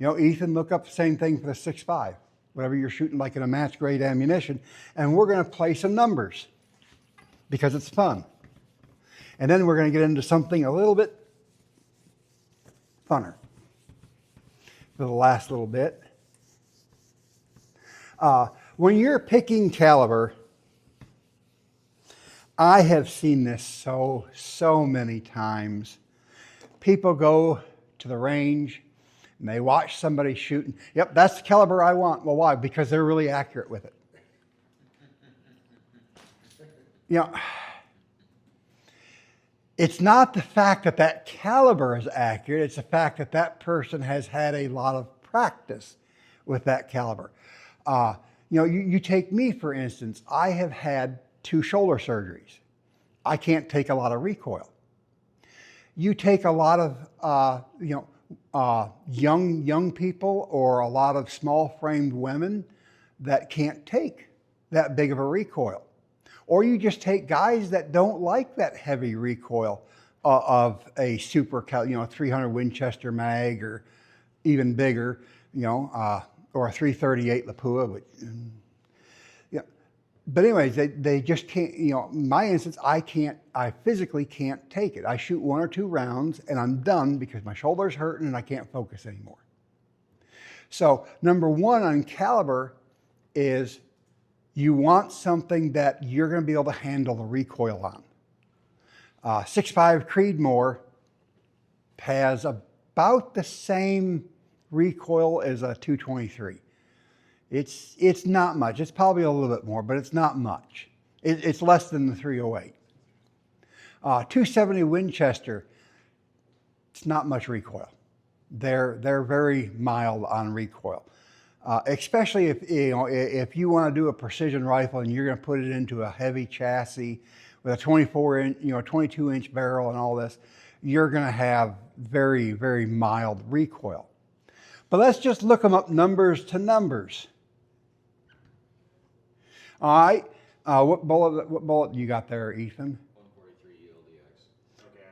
Ethan, look up the same thing for the 6.5, whatever you're shooting like in a match grade ammunition, and we're going to play some numbers because it's fun. And then we're going to get into something a little bit funner for the last little bit. When you're picking caliber, I have seen this so many times. People go to the range and they watch somebody shooting. Yep, that's the caliber I want. Well, why? Because they're really accurate with it. It's not the fact that that caliber is accurate. It's the fact that that person has had a lot of practice with that caliber. You take me, for instance. I have had 2 shoulder surgeries. I can't take a lot of recoil. You take a lot of, young people or a lot of small-framed women that can't take that big of a recoil. Or you just take guys that don't like that heavy recoil of a super, 300 Winchester mag or even bigger, or a 338 Lapua. But anyways, they just can't, in my instance, I physically can't take it. I shoot 1 or 2 rounds and I'm done because my shoulder's hurting and I can't focus anymore. So number 1 on caliber is you want something that you're going to be able to handle the recoil on. 6.5 Creedmoor has about the same recoil as a 223. It's not much. It's probably a little bit more, but it's not much. It's less than the 308. 270 Winchester, it's not much recoil. They're very mild on recoil. Especially if you want to do a precision rifle and you're going to put it into a heavy chassis with a 22-inch barrel and all this, you're going to have very, very mild recoil. But let's just look them up numbers to numbers. All right, what bullet you got there, Ethan? 143 ELDX. Okay,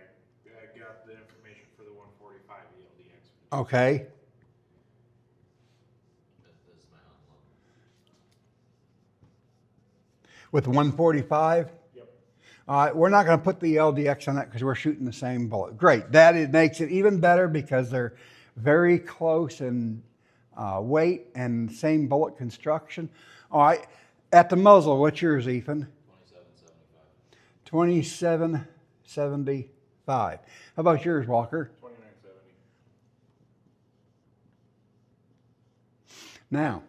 I got the information for the 145 ELDX. Okay. This is my envelope. With 145? Yep. All right, we're not going to put the LDX on that because we're shooting the same bullet. Great, it makes it even better because they're very close in weight and same bullet construction. All right, at the muzzle, what's yours, Ethan? 2775. 2775. How about yours, Walker? 2970. Now,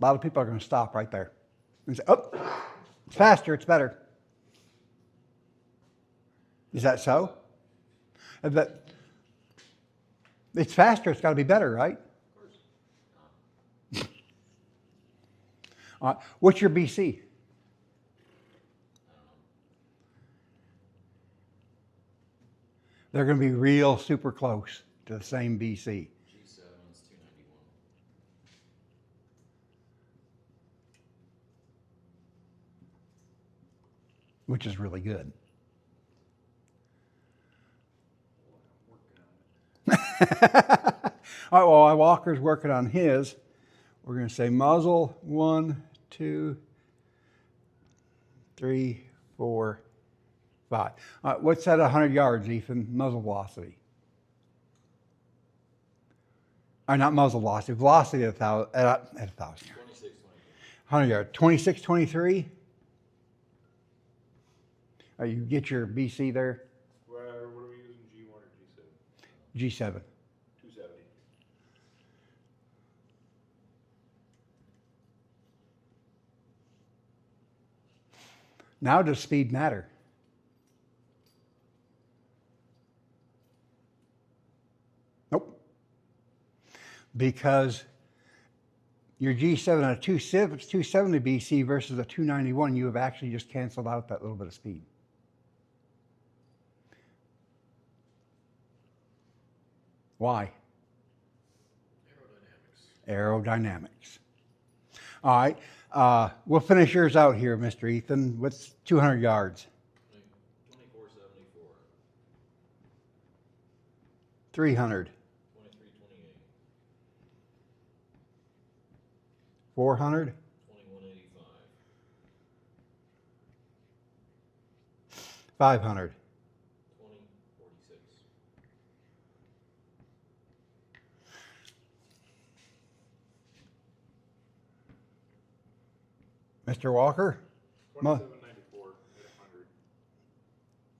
a lot of people are going to stop right there and say, oh, it's faster, it's better. Is that so? But it's faster, it's got to be better, right? Of course. What's your BC? I don't know. They're going to be real super close to the same BC. G7's 291. Which is really good. Boy, I'm working on it. All right, well, while Walker's working on his, we're going to say muzzle 1, 2, 3, 4, 5. All right, what's at 100 yards, Ethan? Muzzle velocity. Or not muzzle velocity, velocity at 1,000 yards. 26, 100 yards. 26, 23. You get your BC there? What are we using, G1 or G7? G7. 270. Now does speed matter? Nope. Because your G7 on a 270 BC versus a 291, you have actually just canceled out that little bit of speed. Why? Aerodynamics. All right. We'll finish yours out here, Mr. Ethan. What's 200 yards? 2474. 300. 2328. 400. 2185. 500. 2046. Mr. Walker? 2794 at 100.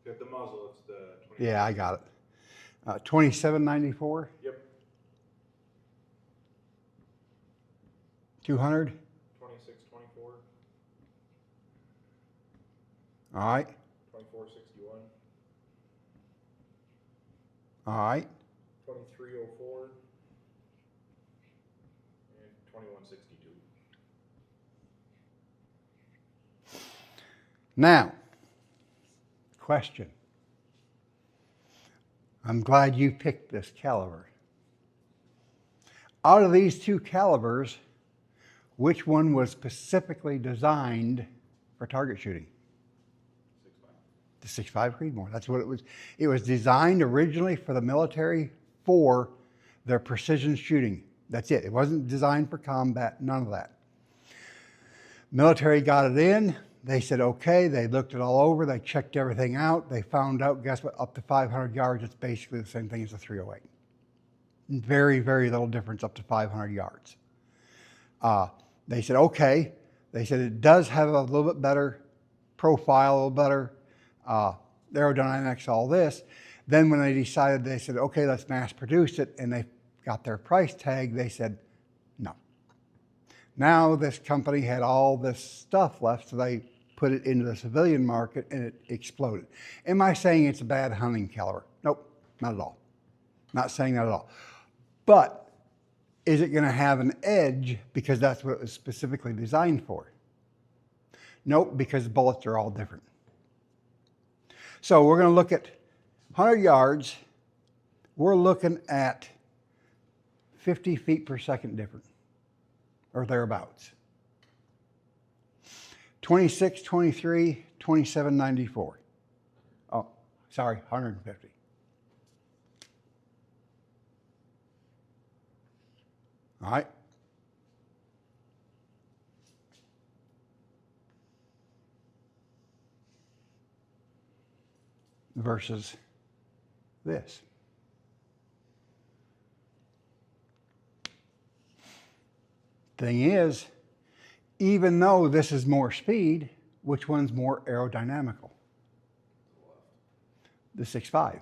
Got the muzzle, it's the 20. Yeah, I got it. 2794. Yep. 200. 2624. All right. 2461. All right. 2304. And 2162. Now, question. I'm glad you picked this caliber. Out of these two calibers, which one was specifically designed for target shooting? 65. The 6.5 Creedmoor. That's what it was. It was designed originally for the military for their precision shooting. That's it. It wasn't designed for combat, none of that. Military got it in. They said, okay, they looked it all over, they checked everything out, they found out, guess what, up to 500 yards, it's basically the same thing as a 308. Very, very little difference up to 500 yards. They said, okay, they said it does have a little bit better profile, a little better aerodynamics, all this. Then when they decided, they said, okay, let's mass produce it, and they got their price tag, they said, no. Now this company had all this stuff left, so they put it into the civilian market and it exploded. Am I saying it's a bad hunting caliber? Nope, not at all. Not saying that at all. But is it going to have an edge because that's what it was specifically designed for? Nope, because bullets are all different. So we're going to look at 100 yards. We're looking at 50 feet per second difference, or thereabouts. 26, 23, 27, 94. Oh, sorry, 150. All right. Versus this. Thing is, even though this is more speed, which one's more aerodynamical? The 6.5.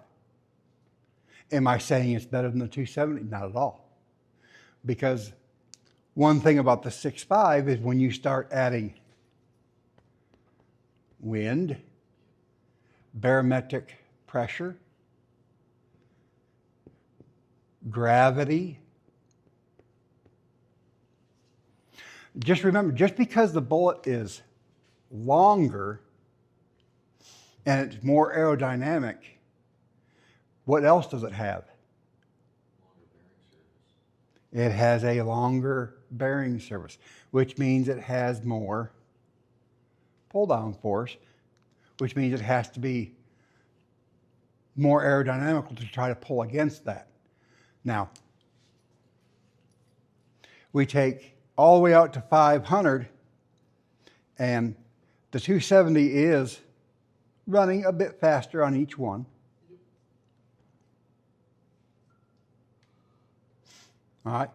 Am I saying it's better than the 270? Not at all. Because One thing about the 6.5 is when you start adding wind, barometric pressure, gravity. Just remember, just because the bullet is longer and it's more aerodynamic, what else does it have? Longer bearing surface. It has a longer bearing surface, which means it has more pull down force, which means it has to be more aerodynamical to try to pull against that. Now, we take all the way out to 500, and the 270 is running a bit faster on each one. All right.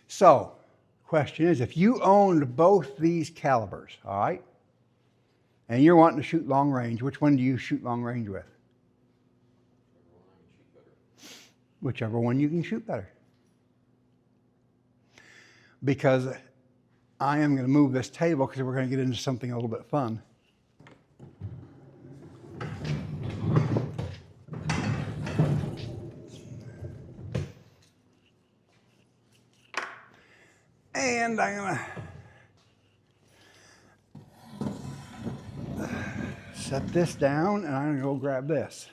So, question is, if you owned both these calibers, all right, and you're wanting to shoot long range, which one do you shoot long range with? Whichever one you can shoot better. Because I am going to move this table because we're going to get into something a little bit fun. And I'm going to set this down, and I'm going to go grab this.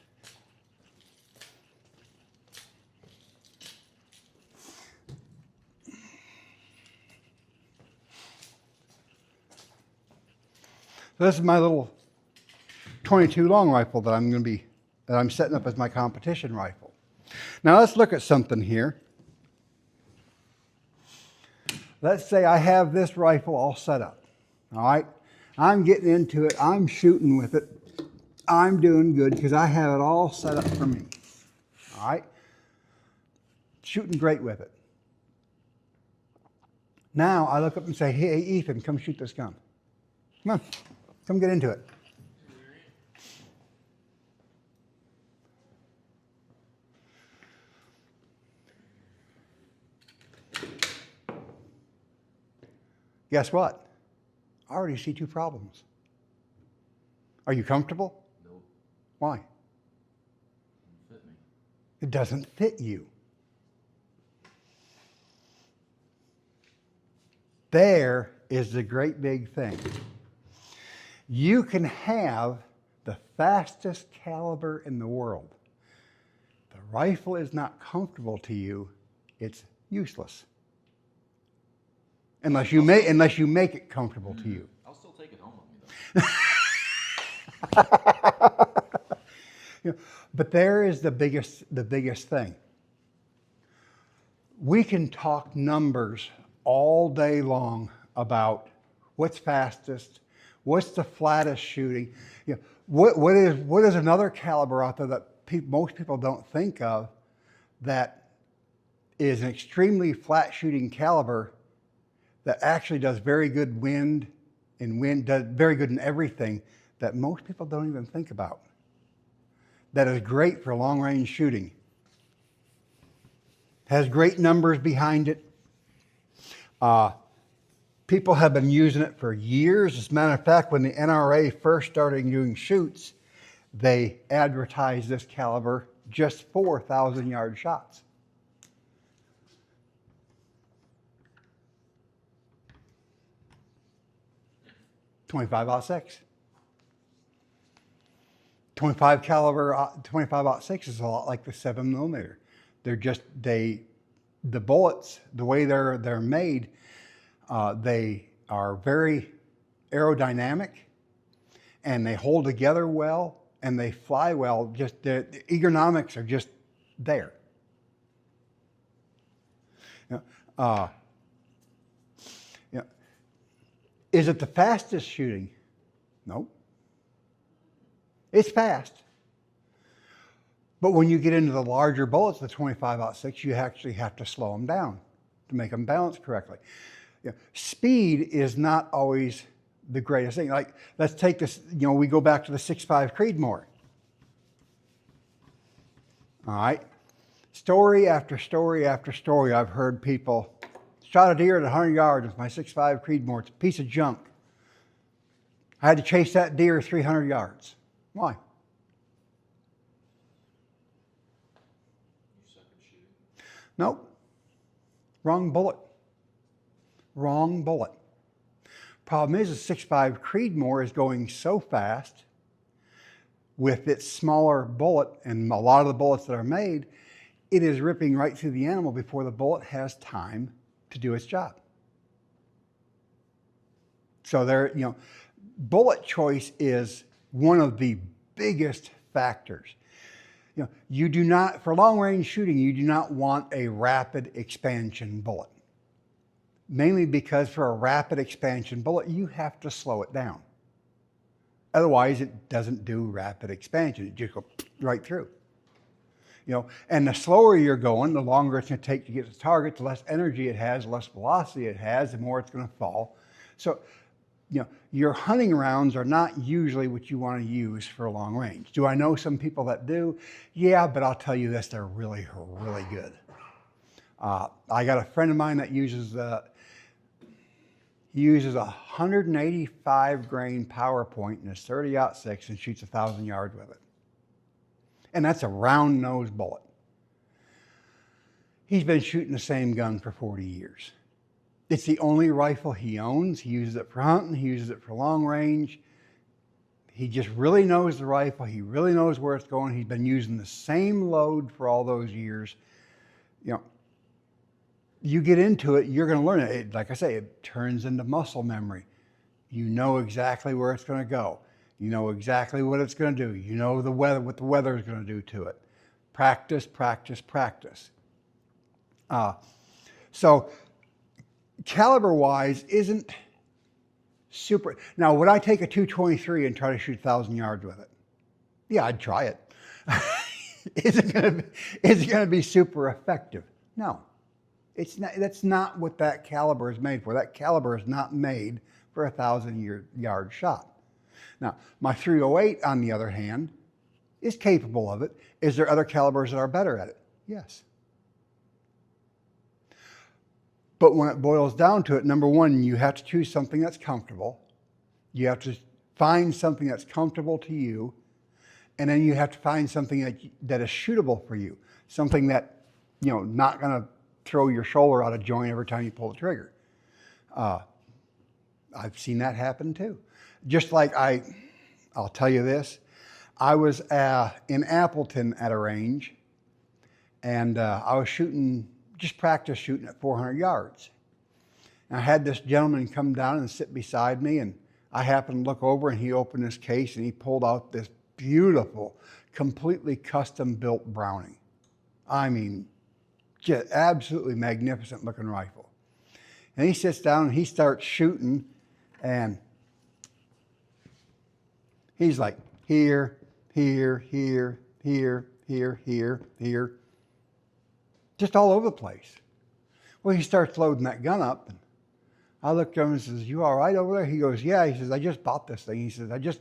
So this is my little 22 long rifle that I'm setting up as my competition rifle. Now let's look at something here. Let's say I have this rifle all set up. All right, I'm getting into it. I'm shooting with it. I'm doing good because I have it all set up for me. All right, shooting great with it. Now I look up and say, "Hey, Ethan, come shoot this gun. Come on, come get into it." Guess what? I already see two problems. Are you comfortable? Nope. Why? Doesn't fit me. It doesn't fit you. There is the great big thing. You can have the fastest caliber in the world. The rifle is not comfortable to you, it's useless. Unless you make it comfortable to you. I'll still take it home with me though. But there is the biggest thing. We can talk numbers all day long about what's fastest, what's the flattest shooting. What is another caliber out there that most people don't think of that is an extremely flat shooting caliber that actually does very good does very good in everything that most people don't even think about. That is great for long range shooting. Has great numbers behind it. People have been using it for years. As a matter of fact, when the NRA first started doing shoots, they advertised this caliber just for 1,000-yard shots. .25-06. 25-06 is a lot like the 7mm. The bullets, the way they're made, they are very aerodynamic, and they hold together well, and they fly well. Just the ergonomics are just there. Is it the fastest shooting? No. It's fast. But when you get into the larger bullets, the 25-06, you actually have to slow them down to make them balance correctly. Speed is not always the greatest thing. Like, let's take this, we go back to the 6.5 Creedmoor. All right. Story after story after story, I've heard people shot a deer at 100 yards with my 6.5 Creedmoor. It's a piece of junk. I had to chase that deer 300 yards. Why? You suck at shooting. Nope. Wrong bullet. Wrong bullet. Problem is, the 6.5 Creedmoor is going so fast with its smaller bullet, and a lot of the bullets that are made, it is ripping right through the animal before the bullet has time to do its job. So there, bullet choice is one of the biggest factors. You do not, for long range shooting, you do not want a rapid expansion bullet. Mainly because for a rapid expansion bullet, you have to slow it down. Otherwise, it doesn't do rapid expansion. It just goes right through. And the slower you're going, the longer it's going to take to get to the target, the less energy it has, the less velocity it has, the more it's going to fall. So, your hunting rounds are not usually what you want to use for long range. Do I know some people that do? Yeah, but I'll tell you this, they're really, really good. I got a friend of mine that uses a 185 grain power point in his 30-06 and shoots 1,000 yards with it. And that's a round nose bullet. He's been shooting the same gun for 40 years. It's the only rifle he owns. He uses it for hunting. He uses it for long range. He just really knows the rifle. He really knows where it's going. He's been using the same load for all those years. You get into it, you're going to learn it. Like I say, it turns into muscle memory. You know exactly where it's going to go. You know exactly what it's going to do. You know what the weather is going to do to it. Practice, practice, practice. So caliber-wise isn't super. Now, would I take a 223 and try to shoot 1,000 yards with it? Yeah, I'd try it. Is it going to be super effective? No. It's not. That's not what that caliber is made for. That caliber is not made for a 1,000-yard shot. Now, my 308, on the other hand, is capable of it. Is there other calibers that are better at it? Yes. But when it boils down to it, number one, you have to choose something that's comfortable. You have to find something that's comfortable to you. And then you have to find something that is shootable for you. Something that, not going to throw your shoulder out of joint every time you pull the trigger. I've seen that happen too. Just like I'll tell you this, I was in Appleton at a range, and I was just practice shooting at 400 yards. And I had this gentleman come down and sit beside me, and I happened to look over, and he opened his case, and he pulled out this beautiful, completely custom-built Browning. I mean, just absolutely magnificent looking rifle. And he sits down and he starts shooting, and he's like, here, here, here, here, here, here, here, just all over the place. Well, he starts loading that gun up, and I looked at him and says, "You all right over there?" He goes, "Yeah." He says, "I just bought this thing." He says, I just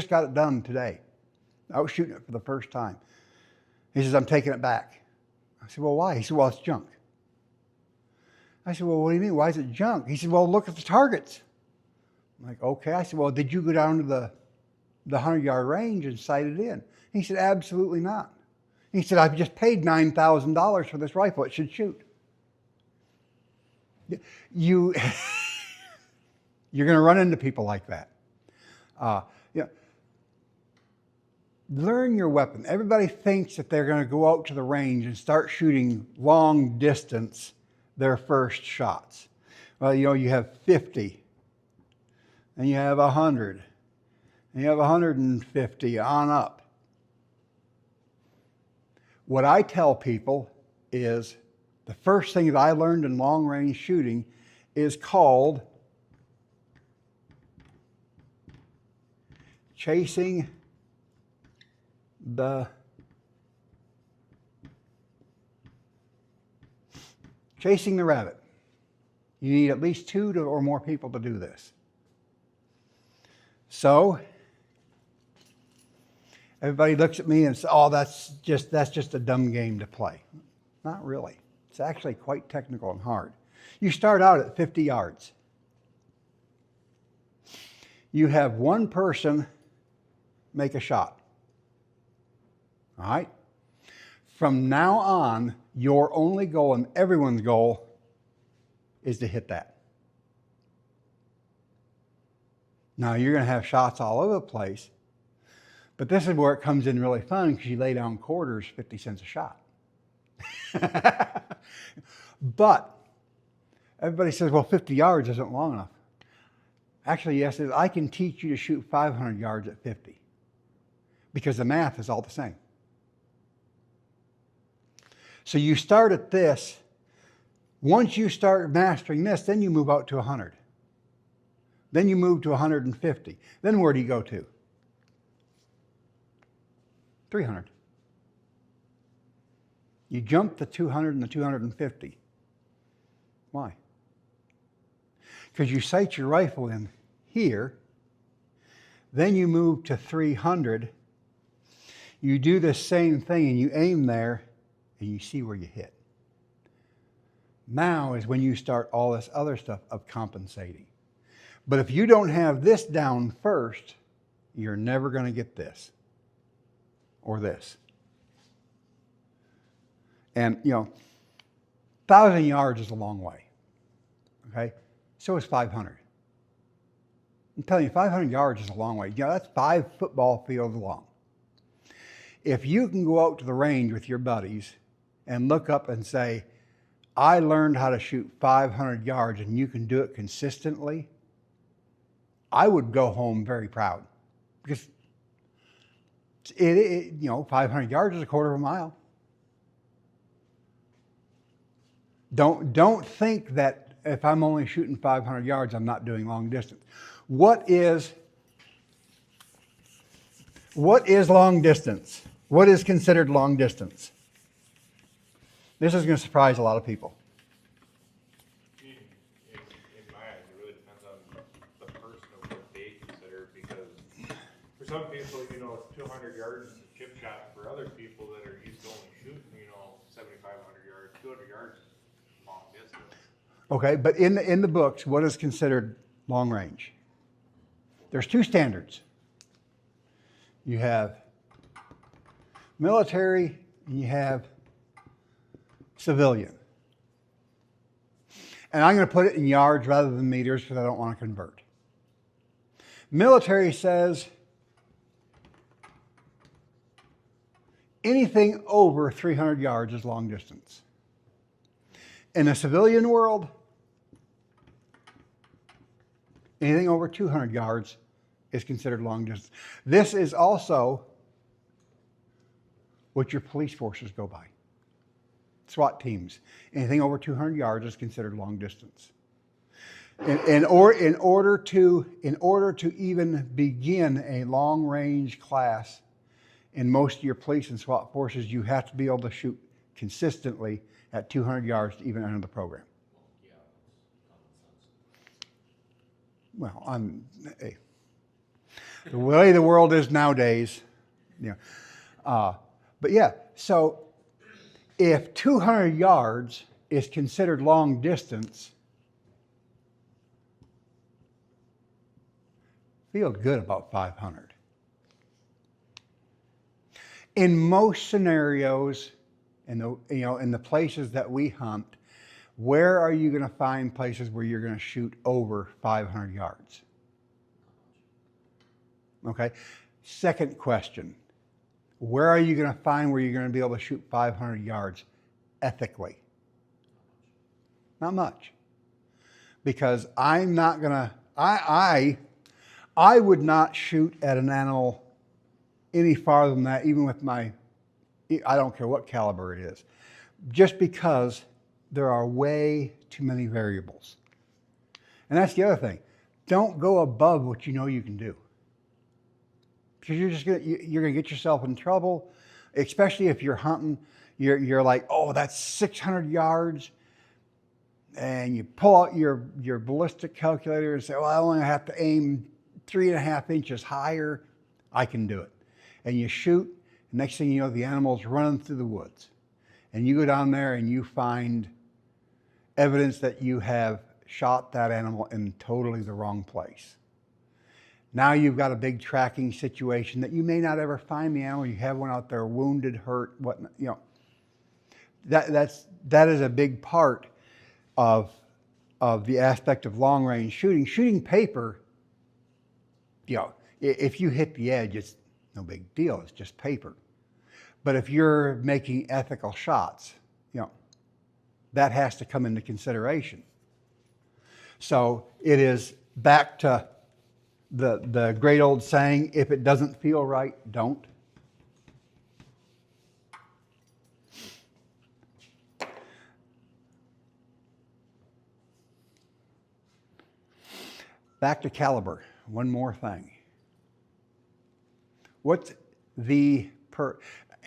got it done today. I was shooting it for the first time. He says, "I'm taking it back." I said, "Well, why?" He said, "Well, it's junk." I said, "Well, what do you mean? Why is it junk?" He said, "Well, look at the targets." I'm like, "Okay." I said, "Well, did you go down to the 100-yard range and sight it in?" He said, "Absolutely not." He said, "I've just paid $9,000 for this rifle. It should shoot." You're going to run into people like that. Learn your weapon. Everybody thinks that they're going to go out to the range and start shooting long distance their first shots. Well, you have 50, and you have 100, and you have 150 on up. What I tell people is the first thing that I learned in long-range shooting is called chasing the rabbit. You need at least 2 or more people to do this. So, Everybody looks at me and says, oh, that's just a dumb game to play. Not really. It's actually quite technical and hard. You start out at 50 yards. You have one person make a shot. All right? From now on, your only goal and everyone's goal is to hit that. Now, you're going to have shots all over the place, but this is where it comes in really fun because you lay down quarters, 50 cents a shot. But everybody says, well, 50 yards isn't long enough. Actually, yes, I can teach you to shoot 500 yards at 50 because the math is all the same. So you start at this. Once you start mastering this, then you move out to 100. Then you move to 150. Then where do you go to? 300. You jump the 200 and the 250. Why? Because you sight your rifle in here, then you move to 300. You do the same thing and you aim there and you see where you hit. Now is when you start all this other stuff of compensating. But if you don't have this down first, you're never going to get this or this. And, 1,000 yards is a long way. Okay? So is 500. I'm telling you, 500 yards is a long way. That's 5 football fields long. If you can go out to the range with your buddies and look up and say, I learned how to shoot 500 yards and you can do it consistently, I would go home very proud because 500 yards is a quarter of a mile. Don't think that if I'm only shooting 500 yards, I'm not doing long distance. What is long distance? What is considered long distance? This is going to surprise a lot of people. In my eyes, it really depends on the person of what they consider, because for some people, 200 yards is a chip shot. For other people that are used to only shooting, 7,500 yards, 200 yards, long distance. Okay, but in the books, what is considered long range? There's 2 standards. You have military and you have civilian. And I'm going to put it in yards rather than meters because I don't want to convert. Military says anything over 300 yards is long distance. In the civilian world, anything over 200 yards is considered long distance. This is also what your police forces go by. SWAT teams. Anything over 200 yards is considered long distance. In order to even begin a long range class in most of your police and SWAT forces, you have to be able to shoot consistently at 200 yards to even enter the program. Yeah, that's common sense. Well, the way the world is nowadays, but yeah, so if 200 yards is considered long distance, feel good about 500. In most scenarios, in the places that we hunt, where are you going to find places where you're going to shoot over 500 yards? Okay. Second question. Where are you going to find where you're going to be able to shoot 500 yards ethically? Not much. Because I'm not going to, I would not shoot at an animal any farther than that, even with my, I don't care what caliber it is, just because there are way too many variables. And that's the other thing. Don't go above what you know you can do. Because you're gonna get yourself in trouble, especially if you're hunting. You're like, oh, that's 600 yards, and you pull out your ballistic calculator and say, well, I only have to aim 3.5 inches higher. I can do it. and you shoot. Next thing you know, the animal's running through the woods. And you go down there and you find evidence that you have shot that animal in totally the wrong place. Now you've got a big tracking situation that you may not ever find the animal. You have one out there wounded, hurt, whatnot. You know, that is a big part of the aspect of long range shooting. Shooting paper, you know, if you hit the edge, it's no big deal. It's just paper. But if you're making ethical shots, you know, that has to come into consideration. So it is back to the great old saying, if it doesn't feel right, don't. Back to caliber, one more thing. What's the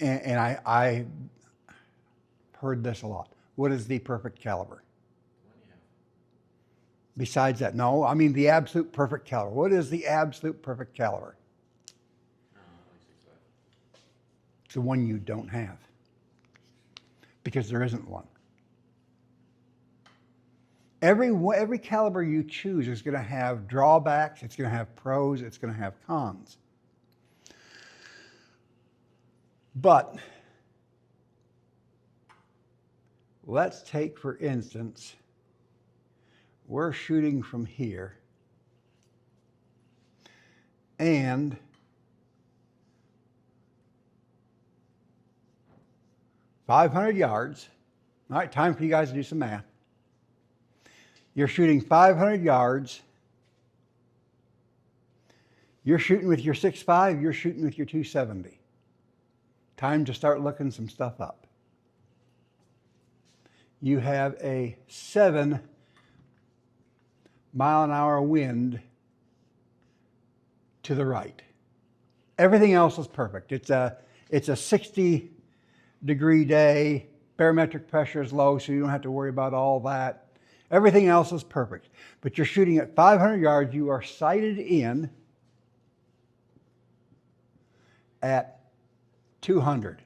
and I heard this a lot. What is the perfect caliber? Besides that, no, I mean the absolute perfect caliber. What is the absolute perfect caliber? It's the one you don't have. Because there isn't one. Every caliber you choose is going to have drawbacks, it's going to have pros, it's going to have cons. But let's take, for instance, we're shooting from here, and .500 yards. All right, time for you guys to do some math. You're shooting 500 yards. You're shooting with your 6.5, you're shooting with your 270. Time to start looking some stuff up. You have a 7-mile-an-hour wind to the right. Everything else is perfect. It's a 60-degree day. Barometric pressure is low, so you don't have to worry about all that. Everything else is perfect. But you're shooting at 500 yards. You are sighted in at 200.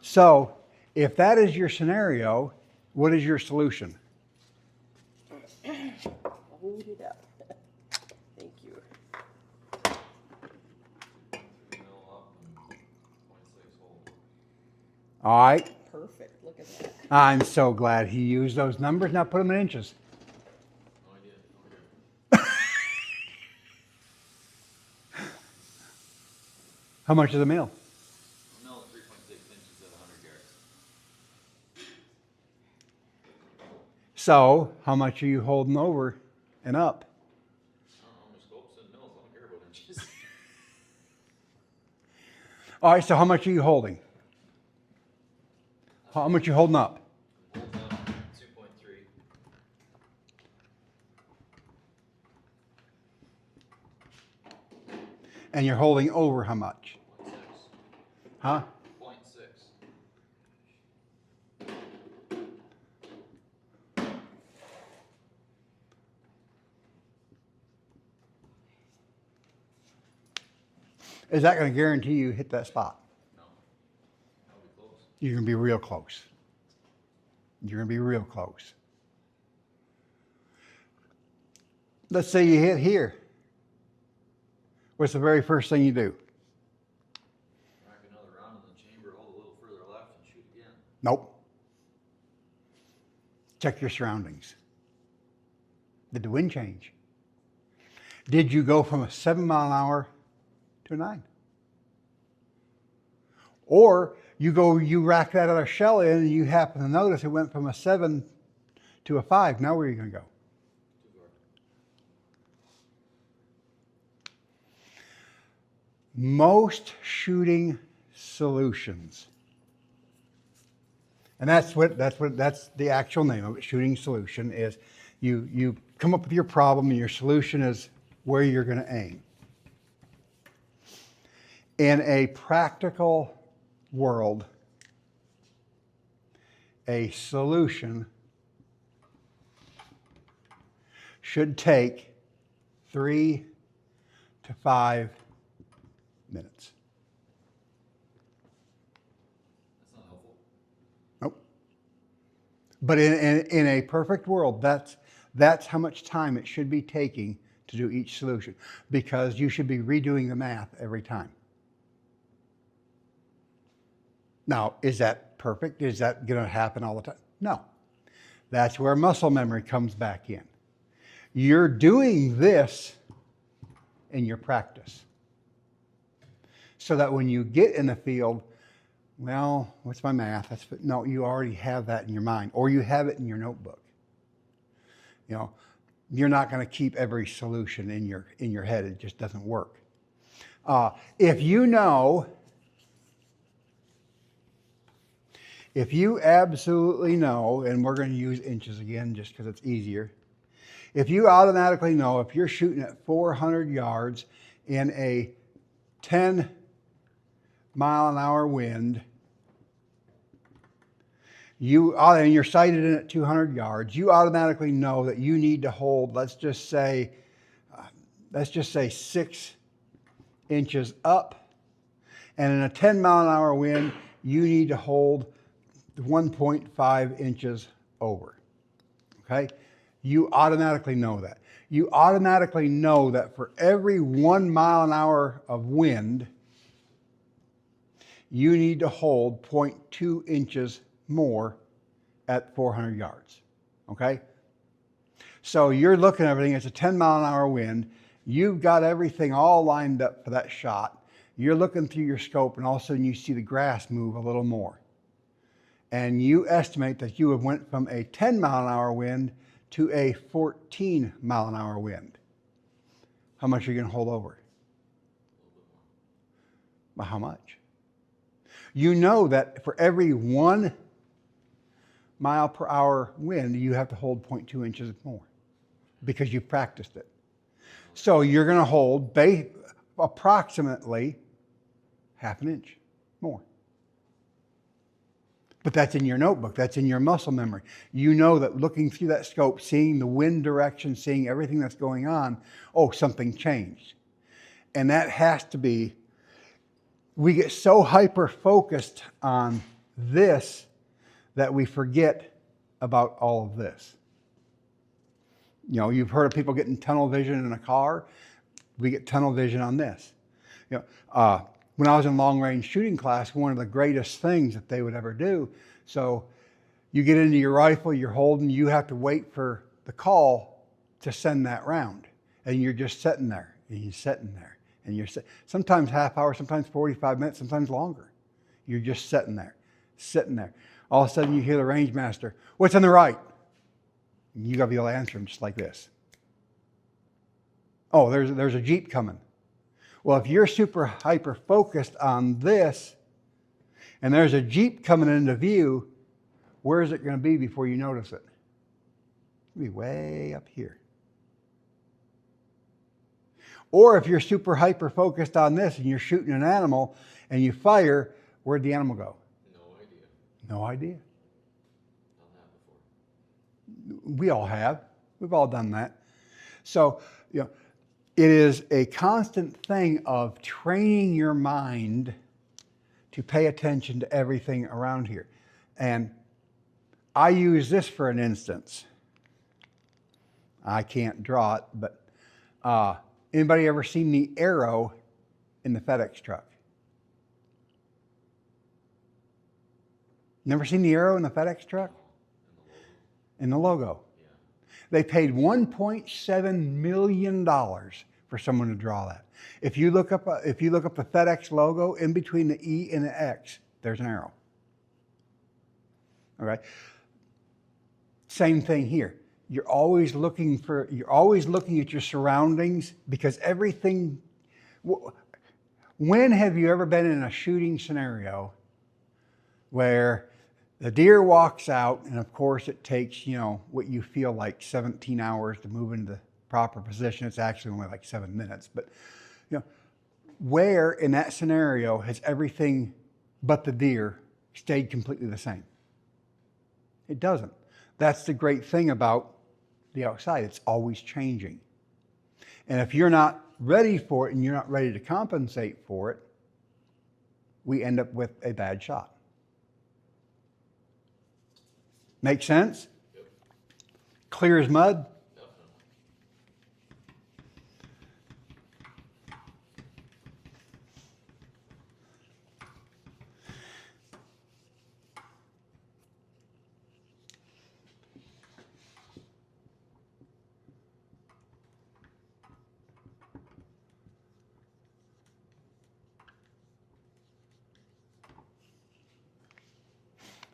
So if that is your scenario, what is your solution? Hold it up. Thank you. All right. Perfect. Look at that. I'm so glad he used those numbers. Now put them in inches. No idea. How much is a mil? A mil at 3.6 inches at 100 yards. So how much are you holding over and up? I don't know how much scopes and mils. I don't care about inches. All right, so how much are you holding? How much are you holding up? Hold up 2.3. And you're holding over how much? 0.6. Huh? 0.6. Is that going to guarantee you hit that spot? No. That'll be close. You're going to be real close. You're going to be real close. Let's say you hit here. What's the very first thing you do? Rack another round in the chamber, hold a little further left, and shoot again. Nope. Check your surroundings. Did the wind change? Did you go from a 7-mile-an-hour to a 9? Or you rack that other shell in and you happen to notice it went from a 7 to a 5. Now where are you going to go? Too far. Most shooting solutions, and that's the actual name of it. Shooting solution is you come up with your problem and your solution is where you're going to aim. In a practical world, a solution should take 3 to 5 minutes. That's not helpful. Nope. But in a perfect world, that's how much time it should be taking to do each solution, because you should be redoing the math every time. Now, is that perfect? Is that going to happen all the time? No. That's where muscle memory comes back in. You're doing this in your practice, so that when you get in the field, well, what's my math? No, you already have that in your mind, or you have it in your notebook. You know, you're not going to keep every solution in your head. It just doesn't work. If you absolutely know, and we're going to use inches again just because it's easier. If you automatically know, if you're shooting at 400 yards in a 10-mile-an-hour wind, and you're sighted in at 200 yards, you automatically know that you need to hold, let's just say 6 inches up. And in a 10-mile-an-hour wind, you need to hold 1.5 inches over. Okay? You automatically know that. You automatically know that for every 1 mile an hour of wind, you need to hold 0.2 inches more at 400 yards. Okay? So you're looking at everything, it's a 10-mile-an-hour wind. You've got everything all lined up for that shot. You're looking through your scope, and all of a sudden you see the grass move a little more. And you estimate that you have went from a 10-mile-an-hour wind to a 14-mile-an-hour wind. How much are you going to hold over? By how much? You know that for every 1 mile per hour wind, you have to hold 0.2 inches more because you've practiced it. So you're going to hold approximately half an inch more. But that's in your notebook. That's in your muscle memory. You know that looking through that scope, seeing the wind direction, seeing everything that's going on, oh, something changed. And that has to be, we get so hyper-focused on this that we forget about all of this. You know, you've heard of people getting tunnel vision in a car. We get tunnel vision on this. You know, when I was in long-range shooting class, one of the greatest things that they would ever do, so you get into your rifle, you're holding, you have to wait for the call to send that round. And you're just sitting there, and you're sitting there, and you're sometimes half hour, sometimes 45 minutes, sometimes longer. You're just sitting there. All of a sudden you hear the range master, "What's on the right?" And you got to be able to answer him just like this. "Oh, there's a Jeep coming." Well, if you're super hyper focused on this and there's a Jeep coming into view, where is it going to be before you notice it? It'll be way up here. Or if you're super hyper focused on this and you're shooting an animal and you fire, where'd the animal go? No idea. Done that before. We all have. We've all done that. So, you know, it is a constant thing of training your mind to pay attention to everything around here. And I use this for an instance. I can't draw it, but anybody ever seen the arrow in the FedEx truck? Never seen the arrow in the FedEx truck? In the logo. Yeah. They paid $1.7 million for someone to draw that. If you look up the FedEx logo, in between the E and the X, there's an arrow. All right. Same thing here. You're always looking at your surroundings, because everything. When have you ever been in a shooting scenario where the deer walks out, and of course it takes, what you feel like 17 hours to move into the proper position. It's actually only like 7 minutes. But, where in that scenario has everything but the deer stayed completely the same? It doesn't. That's the great thing about the outside. It's always changing. And if you're not ready for it and you're not ready to compensate for it, we end up with a bad shot. Make sense? Yep. Clear as mud? Definitely.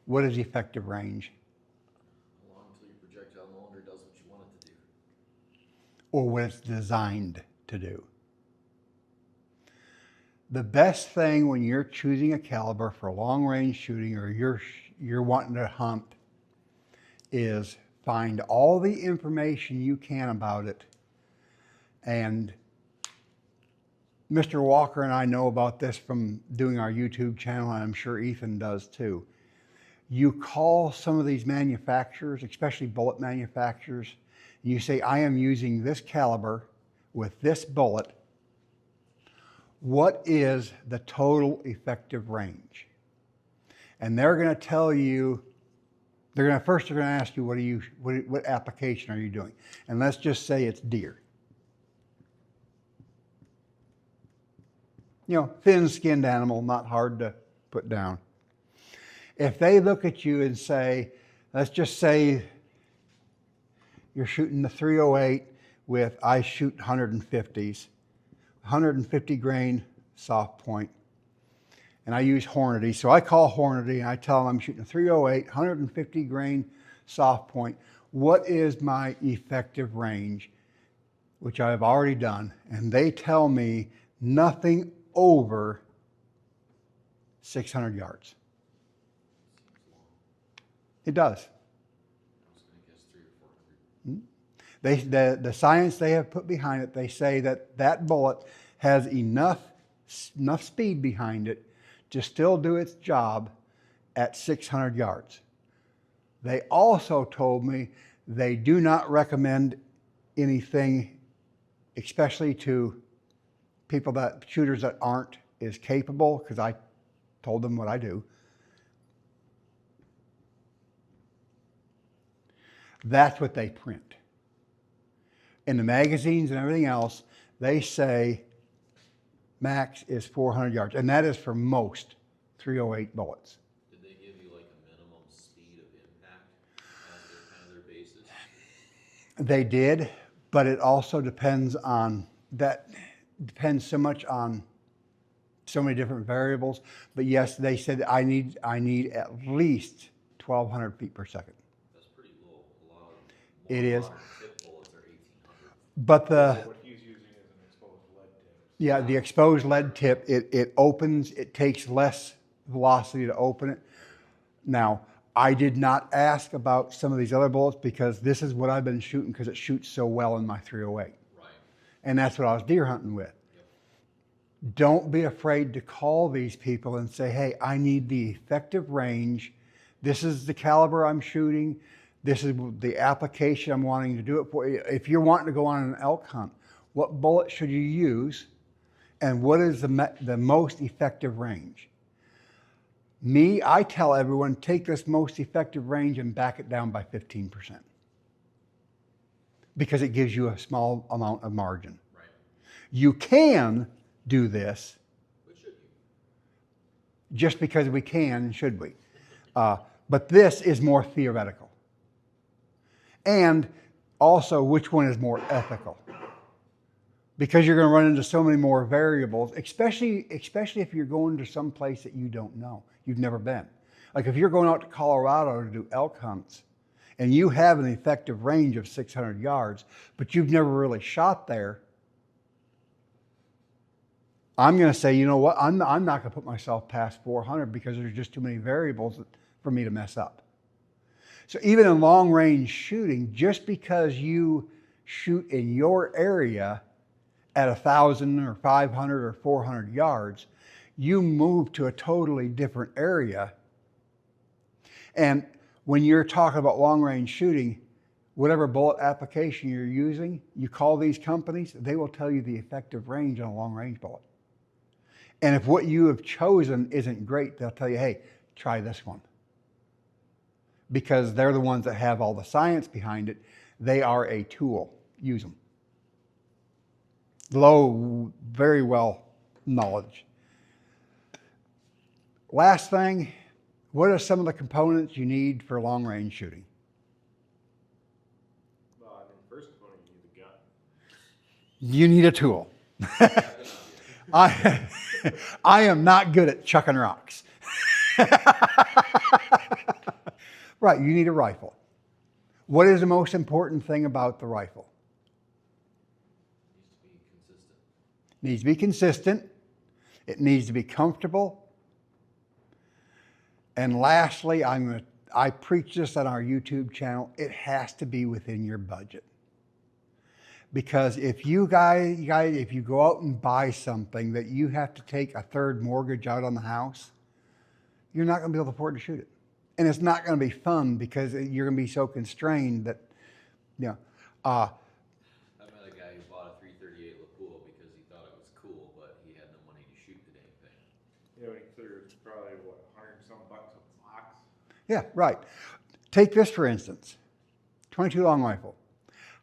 What is effective range? How long until your projectile no longer does what you want it to do? Or what it's designed to do? The best thing when you're choosing a caliber for long range shooting or you're wanting to hunt is find all the information you can about it. And Mr. Walker and I know about this from doing our YouTube channel, and I'm sure Ethan does too. You call some of these manufacturers, especially bullet manufacturers, and you say, I am using this caliber with this bullet. What is the total effective range? And they're going to tell you, they're going to ask you, what application are you doing? And let's just say it's deer. You know, thin-skinned animal, not hard to put down. If they look at you and say, let's just say you're shooting the 308 with, I shoot 150s, 150 grain soft point, and I use Hornady. So I call Hornady and I tell them I'm shooting a 308, 150 grain soft point. What is my effective range? Which I've already done. And they tell me nothing over 600 yards. It does. I was going to guess 300 or 400. The science they have put behind it, they say that bullet has enough speed behind it to still do its job at 600 yards. They also told me they do not recommend anything, especially to shooters that aren't as capable, because I told them what I do. That's what they print. In the magazines and everything else, they say max is 400 yards, and that is for most 308 bullets. Did they give you like a minimum speed of impact as their basis? They did, but it also depends so much on so many different variables. But yes, they said I need at least 1,200 feet per second. That's pretty low. It is. Tip bullets are 1,800. But What he's using is an exposed lead tip. yeah, the exposed lead tip, it opens, it takes less velocity to open it. Now, I did not ask about some of these other bullets because this is what I've been shooting because it shoots so well in my 308. Right. And that's what I was deer hunting with. Yep. Don't be afraid to call these people and say, hey, I need the effective range. This is the caliber I'm shooting. This is the application I'm wanting to do it for. If you're wanting to go on an elk hunt, what bullet should you use? And what is the most effective range? I tell everyone, take this most effective range and back it down by 15%. Because it gives you a small amount of margin. Right. You can do this. But should you? Just because we can, should we? But this is more theoretical. And also, which one is more ethical? Because you're going to run into so many more variables, especially if you're going to some place that you don't know, you've never been. Like if you're going out to Colorado to do elk hunts, and you have an effective range of 600 yards, but you've never really shot there, I'm going to say, you know what, I'm not going to put myself past 400 because there's just too many variables for me to mess up. So even in long range shooting, just because you shoot in your area at 1,000 or 500 or 400 yards, you move to a totally different area. And when you're talking about long range shooting, whatever bullet application you're using, you call these companies, they will tell you the effective range on a long range bullet. And if what you have chosen isn't great, they'll tell you, hey, try this one. Because they're the ones that have all the science behind it. They are a tool. Use them. Low, very well knowledge. Last thing, what are some of the components you need for long range shooting? Well, I mean, first component, you need the gun. You need a tool. I am not good at chucking rocks. Right, you need a rifle. What is the most important thing about the rifle? Needs to be consistent. Needs to be consistent. It needs to be comfortable. And lastly, I preach this on our YouTube channel. It has to be within your budget. Because if you guys, if you go out and buy something that you have to take a third mortgage out on the house, you're not going to be able to afford to shoot it. And it's not going to be fun because you're going to be so constrained that, you know. I met a guy who bought a 338 Lapua because he thought it was cool, but he had no money to shoot the dang thing. You know, you consider it's probably, what, $100 and some bucks a box? Yeah, right. Take this for instance, 22 long rifle.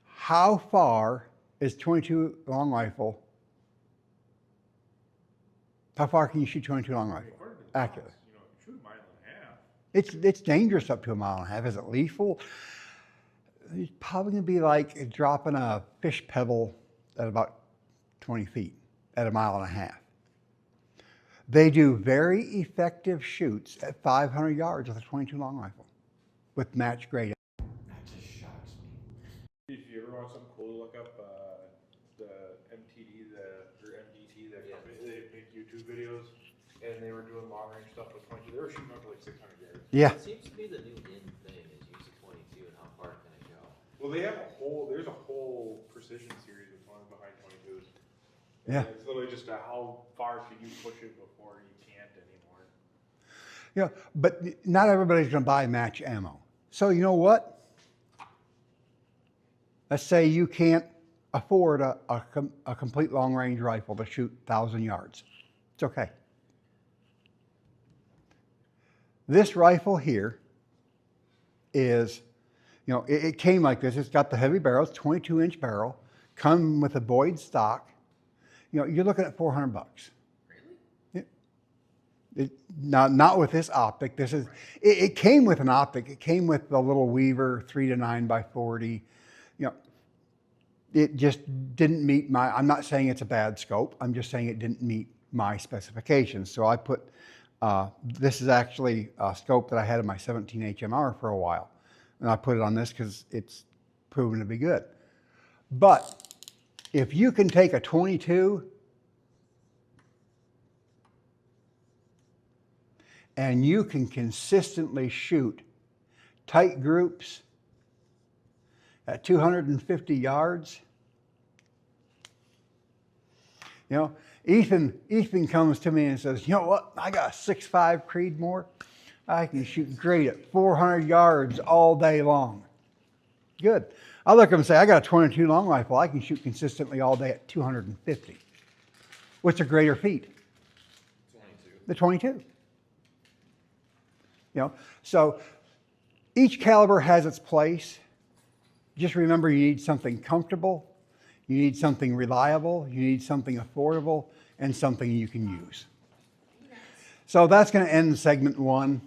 How far is 22 long rifle? How far can you shoot 22 long rifle? According to the Accurately. box, you know, you shoot a mile and a half. It's dangerous up to a mile and a half. Is it lethal? It's probably going to be like dropping a fish pebble at about 20 feet at a mile and a half. They do very effective shoots at 500 yards with a 22 long rifle with match grade. That just shocks me. If you ever want something cool, look up the MTD, or MDT, Yeah. they make YouTube videos, and they were doing long range stuff with 22. They were shooting up to like 600 yards. Yeah. It seems to be the new in thing is use a 22 and how far can it go? Well, there's a whole precision series with ones behind 22s. Yeah. And it's literally just how far can you push it before you can't anymore. Yeah, but not everybody's going to buy match ammo. So you know what? Let's say you can't afford a complete long-range rifle to shoot 1,000 yards. It's okay. This rifle here is, you know, it came like this. It's got the heavy barrel. It's 22-inch barrel. Come with a Boyd stock. You know, you're looking at $400. Really? Not with this optic. This is it came with an optic. It came with the little Weaver 3 to 9 by 40. You know, it just didn't meet my. I'm not saying it's a bad scope. I'm just saying it didn't meet my specifications. So I put this is actually a scope that I had in my 17 HMR for a while, and I put it on this because it's proven to be good. But if you can take a 22 and you can consistently shoot tight groups at 250 yards, you know, Ethan comes to me and says, you know what, I got a 6.5 Creedmoor. I can shoot great at 400 yards all day long. Good. I look at him and say, I got a 22 long rifle. I can shoot consistently all day at 250. What's a greater feat? 22. The 22. You know, so each caliber has its place. Just remember you need something comfortable, you need something reliable, you need something affordable, and something you can use. So that's going to end segment 1.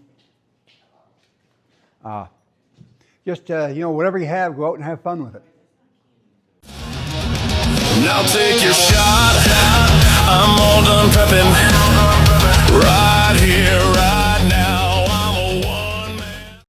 Just, you know, whatever you have, go out and have fun with it. Now take your shot. I'm all done prepping right here.